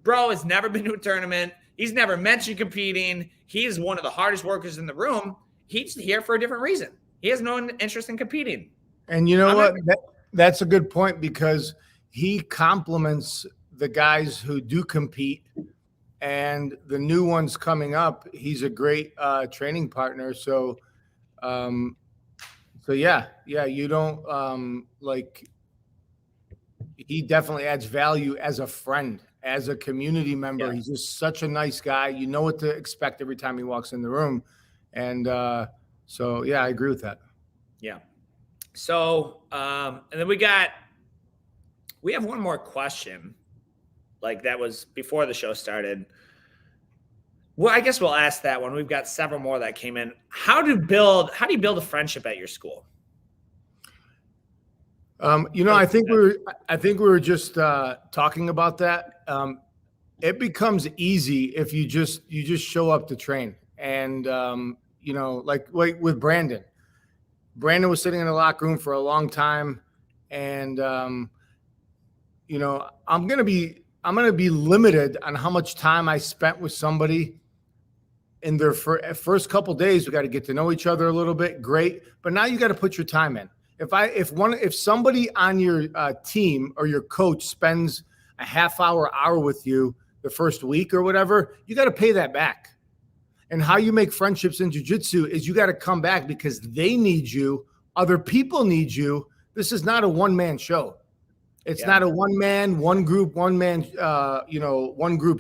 bro, has never been to a tournament. He's never mentioned competing. He's one of the hardest workers in the room. He's here for a different reason. He has no interest in competing. And you know what? That's a good point, because he compliments the guys who do compete, and the new ones coming up. He's a great training partner. So So yeah, you don't like, he definitely adds value as a friend, as a community member. Yeah. He's just such a nice guy. You know what to expect every time he walks in the room. And so, yeah, I agree with that. Yeah. So, and then we have one more question. Like that was before the show started. Well, I guess we'll ask that one. We've got several more that came in. How do you build a friendship at your school? I think we were just talking about that. It becomes easy if you just show up to train. And like with Brandon was sitting in the locker room for a long time, and I'm gonna be limited on how much time I spent with somebody in their first couple days. We got to get to know each other a little bit. Great, but now you got to put your time in. If somebody on your team or your coach spends a half hour with you the first week or whatever, you got to pay that back. And how you make friendships in jiu-jitsu is you got to come back because they need you. Other people need you. This is not a one-man show. It's not a one group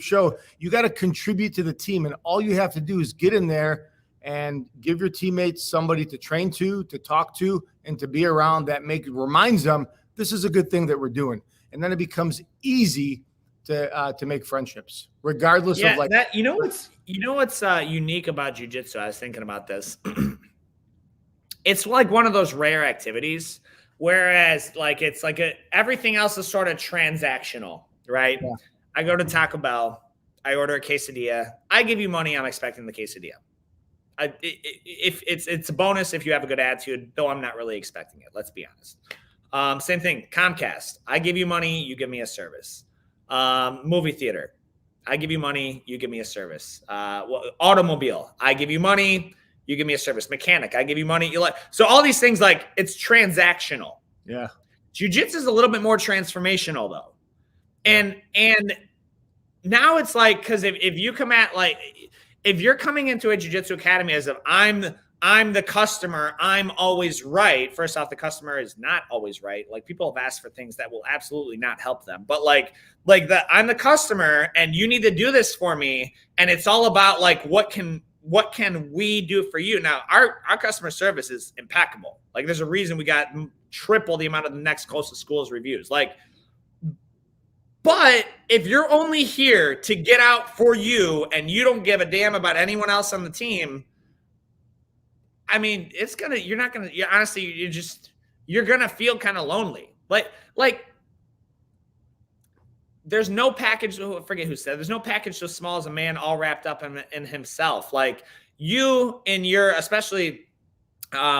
show. You got to contribute to the team. And all you have to do is get in there and give your teammates somebody to train to talk to, and to be around that reminds them this is a good thing that we're doing. And then it becomes easy to make friendships, regardless of like that. You know what's unique about jiu-jitsu? I was thinking about this. It's like one of those rare activities, whereas like it's like everything else is sort of transactional, right? Yeah. I go to Taco Bell, I order a quesadilla, I give you money, I'm expecting the quesadilla. If it's a bonus if you have a good attitude, though I'm not really expecting it. Let's be honest. Same thing. Comcast. I give you money, you give me a service. Movie theater. I give you money, you give me a service. Automobile. I give you money, you give me a service. Mechanic. I give you money. So all these things, like, it's transactional. Yeah. Jiu-Jitsu is a little bit more transformational though. And now it's like, because if you come at like, if you're coming into a jiu-jitsu academy as if I'm the customer, I'm always right. First off, the customer is not always right. Like, people have asked for things that will absolutely not help them. But I'm the customer and you need to do this for me. And it's all about like, what can we do for you? Now, our customer service is impeccable. Like, there's a reason we got triple the amount of the next closest schools reviews. Like, but if you're only here to get out for you and you don't give a damn about anyone else on the team, I mean, you're going to feel kind of lonely. Like there's no package. I forget who said, there's no package so small as a man all wrapped up in himself. Like, you in your, especially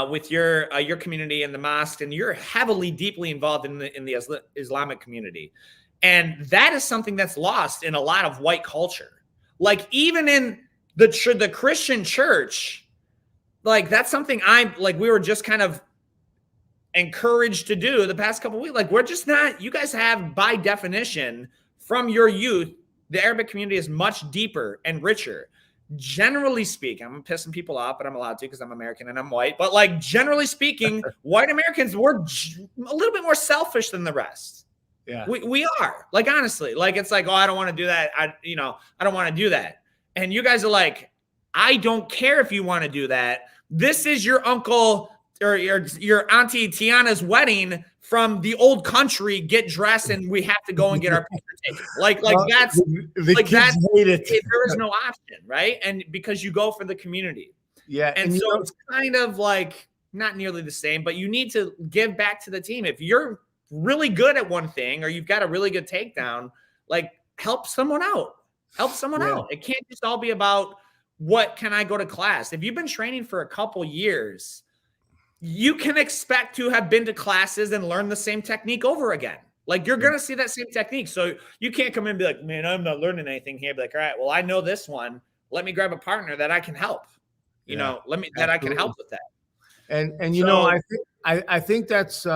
with your community in the mosque, and you're heavily, deeply involved in the Islamic community. And that is something that's lost in a lot of white culture. Like, even in the Christian church, like, that's something we were just kind of encouraged to do the past couple of weeks. Like, we're just not, you guys have, by definition, from your youth, the Arabic community is much deeper and richer. Generally speaking, I'm pissing people off, but I'm allowed to because I'm American and I'm white. But like, generally speaking, white Americans, we're a little bit more selfish than the rest. Yeah, we are, like, honestly, like, it's like, oh, I don't want to do that. I don't want to do that. And you guys are like, I don't care if you want to do that. This is your uncle or your auntie Tiana's wedding from the old country. Get dressed and we have to go and get our picture taken. Like that's like that. There is no option, right? And because you go for the community. Yeah. And so it's kind of like not nearly the same, but you need to give back to the team. If you're really good at one thing, or you've got a really good takedown, like, help someone out. It can't just all be about what can I go to class. If you've been training for a couple years, you can expect to have been to classes and learn the same technique over again. Like, you're going to see that same technique. So you can't come in and be like, man, I'm not learning anything here. Be like, all right, well, I know this one. Let me grab a partner that I can help. I can help with that. And I think that's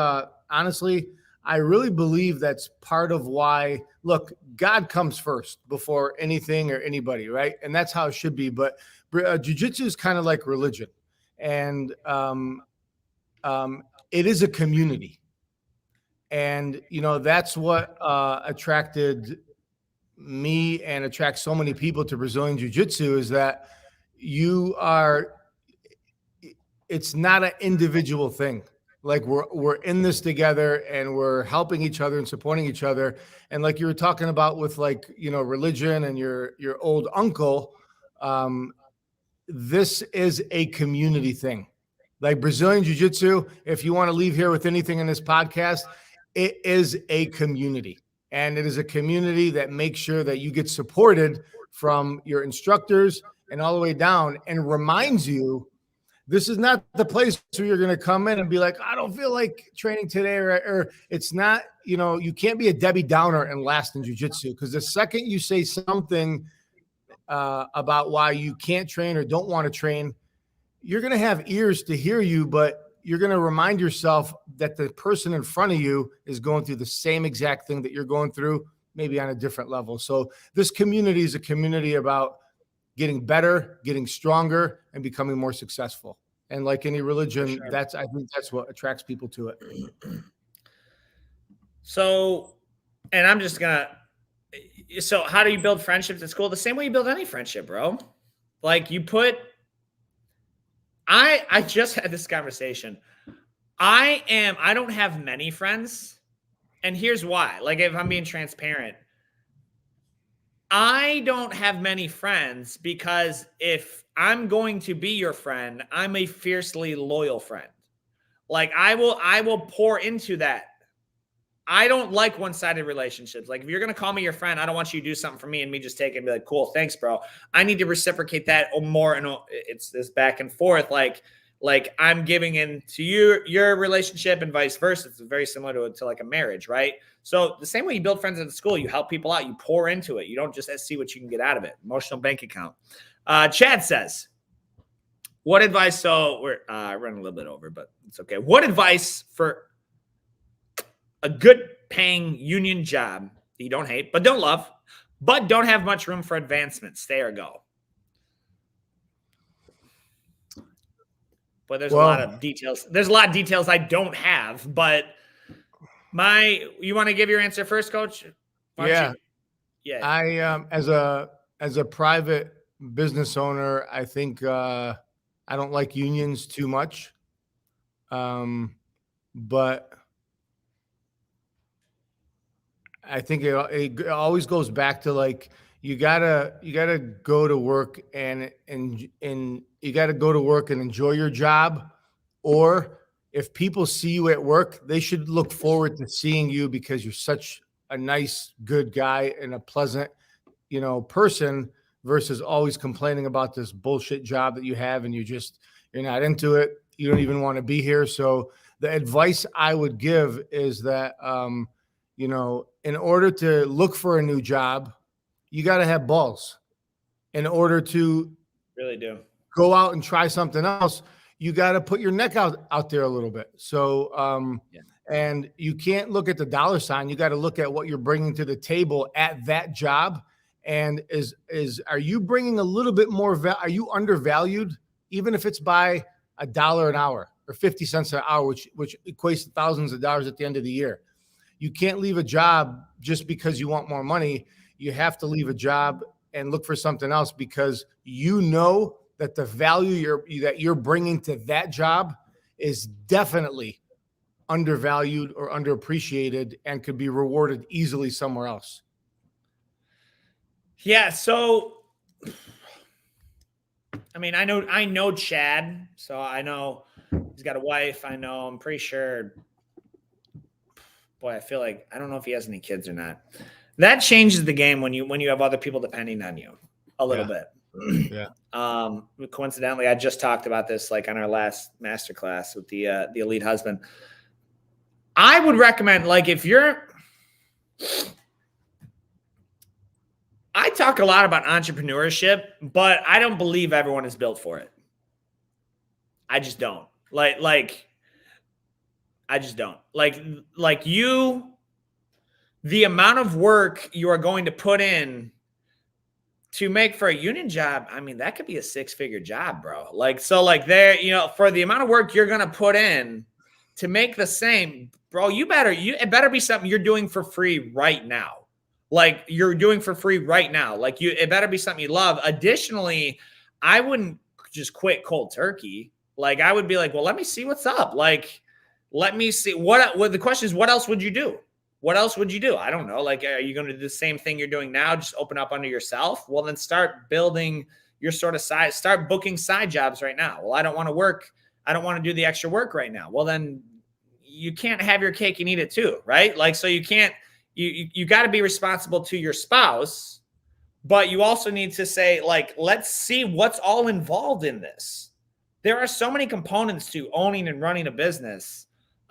honestly, I really believe that's part of why, look, God comes first before anything or anybody, right? And that's how it should be. But jiu-jitsu is kind of like religion. and it is a community. And, that's what attracted me and attracts so many people to Brazilian Jiu-Jitsu is that it's not an individual thing. Like we're in this together and we're helping each other and supporting each other. And like you were talking about with religion and your old uncle, this is a community thing. Like Brazilian Jiu-Jitsu, if you want to leave here with anything in this podcast, it is a community. And it is a community that makes sure that you get supported from your instructors and all the way down, and reminds you this is not the place where you're going to come in and be like, I don't feel like training today, or it's not, you can't be a Debbie Downer and last in jiu-jitsu, because the second you say something about why you can't train or don't want to train, you're going to have ears to hear you, but you're going to remind yourself that the person in front of you is going through the same exact thing that you're going through, maybe on a different level. So this community is a community about getting better, getting stronger, and becoming more successful. And like any religion, sure. I think that's what attracts people to it. So, and I'm just gonna, so how do you build friendships at school? The same way you build any friendship, bro. Like I just had this conversation. I don't have many friends. And here's why. Like, if I'm being transparent, I don't have many friends because if I'm going to be your friend, I'm a fiercely loyal friend. Like I will pour into that. I don't like one-sided relationships. Like if you're going to call me your friend, I don't want you to do something for me and me just take it and be like, cool, thanks, bro. I need to reciprocate that more. And it's this back and forth. Like I'm giving into your relationship and vice versa. It's very similar to like a marriage, right? So the same way you build friends at the school, you help people out, you pour into it. You don't just see what you can get out of it. Emotional bank account. Chad says, what advice? So we're running a little bit over, but it's okay. What advice for a good paying union job that you don't hate, but don't love, but don't have much room for advancement? Stay or go. But there's a lot of details. There's a lot of details I don't have, but you want to give your answer first, Coach? Yeah. I as a private business owner, I think I don't like unions too much. But I think it always goes back to like you gotta go to work and you gotta go to work and enjoy your job, or if people see you at work, they should look forward to seeing you because you're such a nice, good guy and a pleasant, person, versus always complaining about this bullshit job that you have and you're not into it. You don't even want to be here. So the advice I would give is that, in order to look for a new job, you got to have balls. In order to really do go out and try something else, you got to put your neck out there a little bit. So, and you can't look at the dollar sign. You got to look at what you're bringing to the table at that job. And are you bringing a little bit more? Are you undervalued, even if it's by $1 an hour or 50 cents an hour, which equates to thousands of dollars at the end of the year? You can't leave a job just because you want more money. You have to leave a job and look for something else because that the value that you're bringing to that job is definitely undervalued or underappreciated and could be rewarded easily somewhere else. Yeah. So, I mean, I know Chad, so I know he's got a wife. I'm pretty sure. Boy, I feel like I don't know if he has any kids or not. That changes the game when you have other people depending on you a little bit. Yeah. Coincidentally, I just talked about this like on our last masterclass with the elite husband. I would recommend, like, I talk a lot about entrepreneurship, but I don't believe everyone is built for it. I just don't. I just don't. Like the amount of work you are going to put in to make for a union job, I mean, that could be a 6-figure job, bro. Like, so like there, you know, for the amount of work you're going to put in to make the same, bro, it better be something you're doing for free right now. Like you're doing for free right now. Like it better be something you love. Additionally, I wouldn't just quit cold turkey. Like I would be like, well, let me see what's up. Like, let me see what the question is, what else would you do? What else would you do? I don't know. Like, are you going to do the same thing you're doing now? Just open up under yourself? Well, then start building your sort of start booking side jobs right now. Well, I don't want to work. I don't want to do the extra work right now. Well, then you can't have your cake and eat it too, right? Like, so you can't, you got to be responsible to your spouse, but you also need to say, like, let's see what's all involved in this. There are so many components to owning and running a business.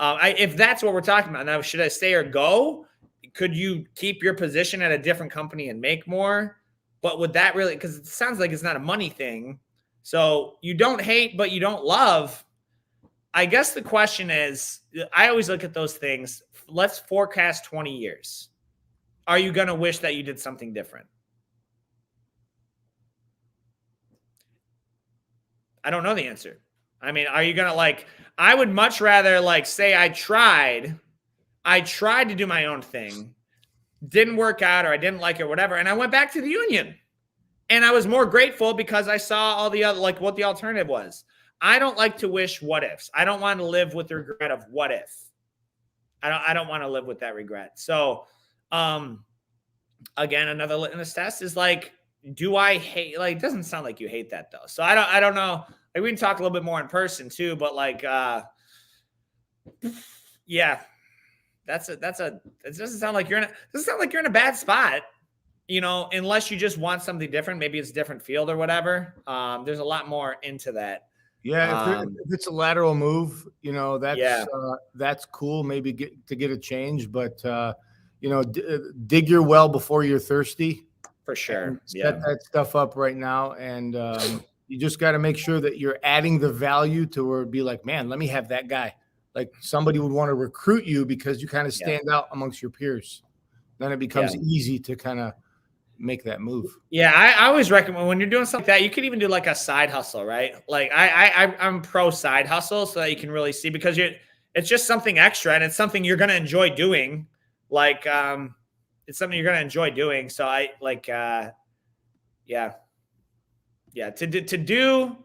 If that's what we're talking about now, should I stay or go? Could you keep your position at a different company and make more? But would that really, because it sounds like it's not a money thing. So you don't hate, but you don't love. I guess the question is, I always look at those things. Let's forecast 20 years. Are you going to wish that you did something different? I don't know the answer. I mean, are you going to like, I would much rather like say I tried to do my own thing, didn't work out, or I didn't like it or whatever. And I went back to the union and I was more grateful because I saw all the other, like what the alternative was. I don't like to wish what ifs. I don't want to live with the regret of what if. I don't want to live with that regret. So, again, another litmus test is like, do I hate, like, it doesn't sound like you hate that though. So I don't know. Like we can talk a little bit more in person too, but like, yeah, it doesn't sound like you're in a bad spot, you know, unless you just want something different. Maybe it's a different field or whatever. There's a lot more into that. Yeah. If it's a lateral move, you know, that's cool. Maybe get a change, but, you know, dig your well before you're thirsty. For sure. Set that stuff up right now. And, you just got to make sure that you're adding the value to where it'd be like, man, let me have that guy. Like somebody would want to recruit you because you kind of stand out amongst your peers. Then it becomes easy to kind of make that move. Yeah. I always recommend when you're doing something like that, you could even do like a side hustle, right? Like I'm pro side hustle so that you can really see, because it's just something extra and it's something you're going to enjoy doing. Like, it's something you're going to enjoy doing. So I like, to do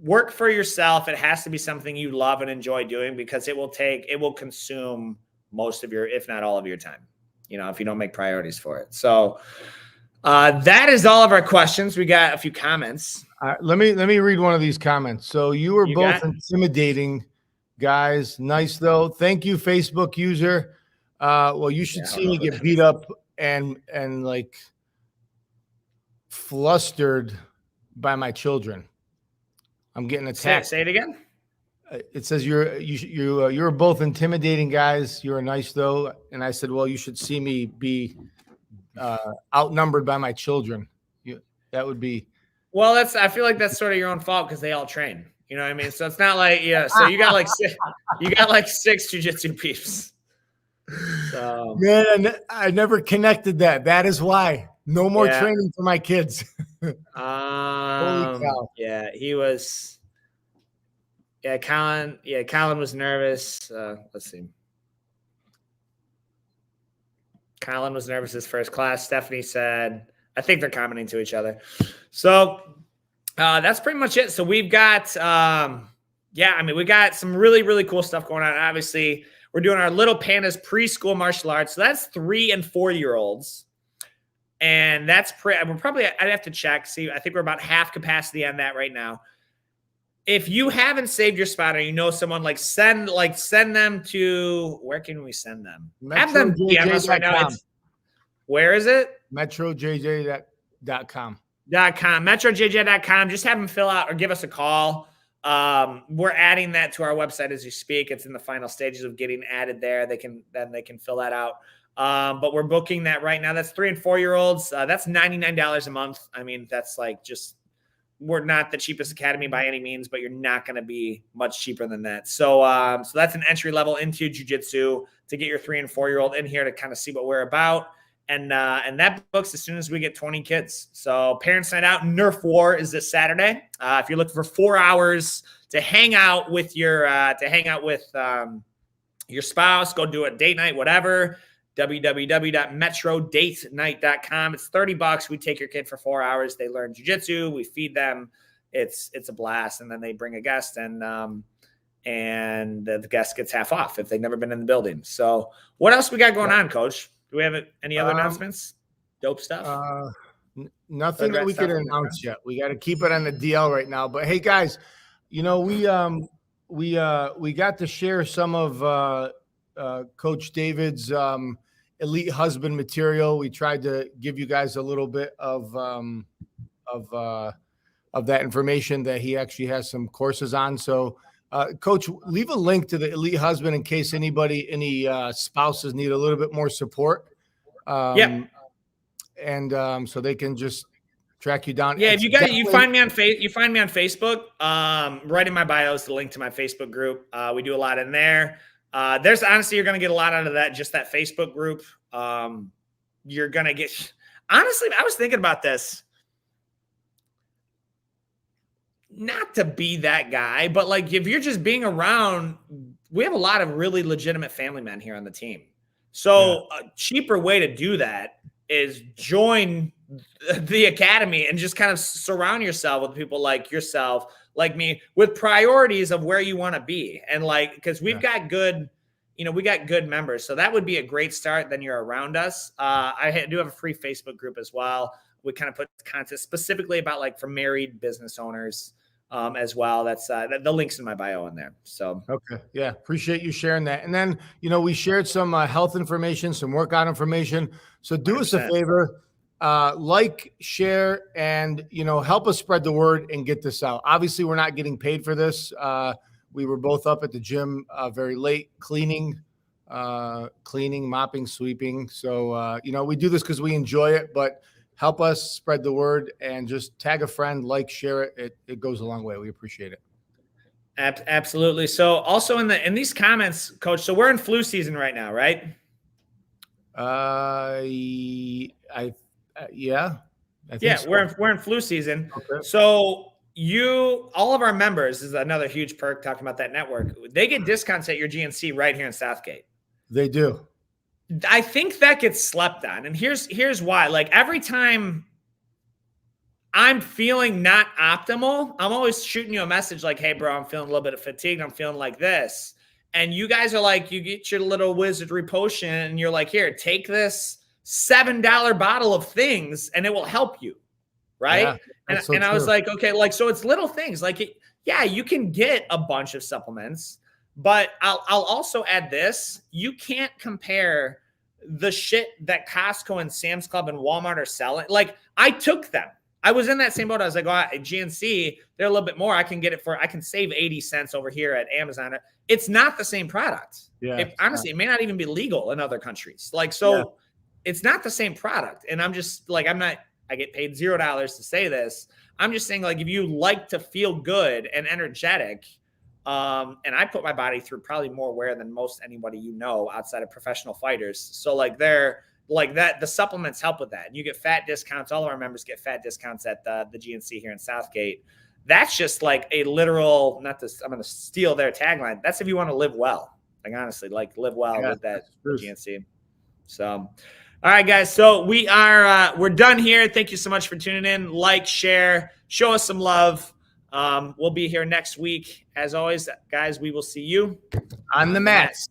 work for yourself, it has to be something you love and enjoy doing, because it will consume most of your, if not all of your time, you know, if you don't make priorities for it. So that is all of our questions. We got a few comments. Let me read one of these comments. So you were both intimidating guys. Nice though. Thank you, Facebook user. Well, you should see me get beat up and like flustered by my children. I'm getting attacked. Say it again. It says you're both intimidating guys. You're nice though. And I said, well, you should see me be outnumbered by my children. That would be. Well, I feel like that's sort of your own fault because they all train. You know what I mean? So it's not like, so you got like six jiu-jitsu peeps. So man, I never connected that. That is why. No more training for my kids. Holy cow. Yeah, he was. Yeah, Colin was nervous. Let's see. Colin was nervous his first class. Stephanie said, I think they're commenting to each other. So that's pretty much it. So we've got, we got some really, really cool stuff going on. Obviously, we're doing our Little Pandas preschool martial arts. So that's 3 and 4-year-olds. And that's I'd have to check. See, I think we're about half capacity on that right now. If you haven't saved your spot or you know someone, send them to, where can we send them? Have them DM us right now. Where is it? MetroJJ.com. MetroJJ.com. Just have them fill out or give us a call. We're adding that to our website as you speak. It's in the final stages of getting added there. They can fill that out. But we're booking that right now. That's 3 and 4-year-olds. That's $99 a month. I mean, that's we're not the cheapest academy by any means, but you're not going to be much cheaper than that. So that's an entry level into jiu-jitsu to get your 3 and 4-year-old in here to kind of see what we're about. And that books as soon as we get 20 kids. So Parents Night Out Nerf War is this Saturday. If you're looking for 4 hours to hang out with your spouse, go do a date night, whatever. www.metrodatenight.com. It's $30. We take your kid for 4 hours. They learn jiu-jitsu. We feed them. It's a blast. And then they bring a guest, and the guest gets half off if they've never been in the building. So what else we got going on, Coach? Do we have any other announcements? Dope stuff? Nothing that we can announce yet. We got to keep it on the DL right now. But hey, guys, we got to share some of Coach David's elite husband material. We tried to give you guys a little bit of that information that he actually has some courses on. So, Coach, leave a link to the elite husband in case any spouses need a little bit more support. And so they can just track you down. Yeah, if you find me on Facebook. Right in my bio is the link to my Facebook group. We do a lot in there. There's honestly, you're going to get a lot out of that, just that Facebook group. You're going to get, honestly, I was thinking about this. Not to be that guy, but like if you're just being around, we have a lot of really legitimate family men here on the team. So a cheaper way to do that is join the academy and just kind of surround yourself with people like yourself, like me, with priorities of where you want to be. And like, because we've got good, we got good members. So that would be a great start. Then you're around us. I do have a free Facebook group as well. We kind of put content specifically about like for married business owners as well. That's the link's in my bio in there. So, okay. Yeah. Appreciate you sharing that. And then, we shared some health information, some workout information. So do 100%. Us a favor, like, share, and, help us spread the word and get this out. Obviously we're not getting paid for this. We were both up at the gym very late cleaning, mopping, sweeping. So, we do this because we enjoy it, but help us spread the word and just tag a friend, like, share it. It goes a long way. We appreciate it. Absolutely. So also in these comments, Coach, so we're in flu season right now, right? Yeah. We're in flu season. Okay. So all of our members, this is another huge perk talking about that network. They get discounts at your GNC right here in Southgate. They do. I think that gets slept on. And here's why. Like every time I'm feeling not optimal, I'm always shooting you a message like, hey, bro, I'm feeling a little bit of fatigue. I'm feeling like this. And you guys are like, you get your little wizardry potion and you're like, here, take this $7 bottle of things and it will help you. Right. Yeah, and I was like, okay, like, so it's little things like, you can get a bunch of supplements, but I'll also add this. You can't compare the shit that Costco and Sam's Club and Walmart are selling. Like I took them. I was in that same boat. I was like, at GNC, they're a little bit more. I can save 80 cents over here at Amazon. It's not the same product. Yeah. Honestly, it may not even be legal in other countries. Like, It's not the same product. And I'm just like, I get paid $0 to say this. I'm just saying, like, if you like to feel good and energetic, and I put my body through probably more wear than most anybody outside of professional fighters. So like they're like that, the supplements help with that. And you get fat discounts. All of our members get fat discounts at the GNC here in Southgate. That's just like a literal, I'm going to steal their tagline. That's if you want to live well. Like honestly, like live well with that GNC. So, all right, guys. So we're done here. Thank you so much for tuning in. Like, share, show us some love. We'll be here next week. As always, guys, we will see you on the mats.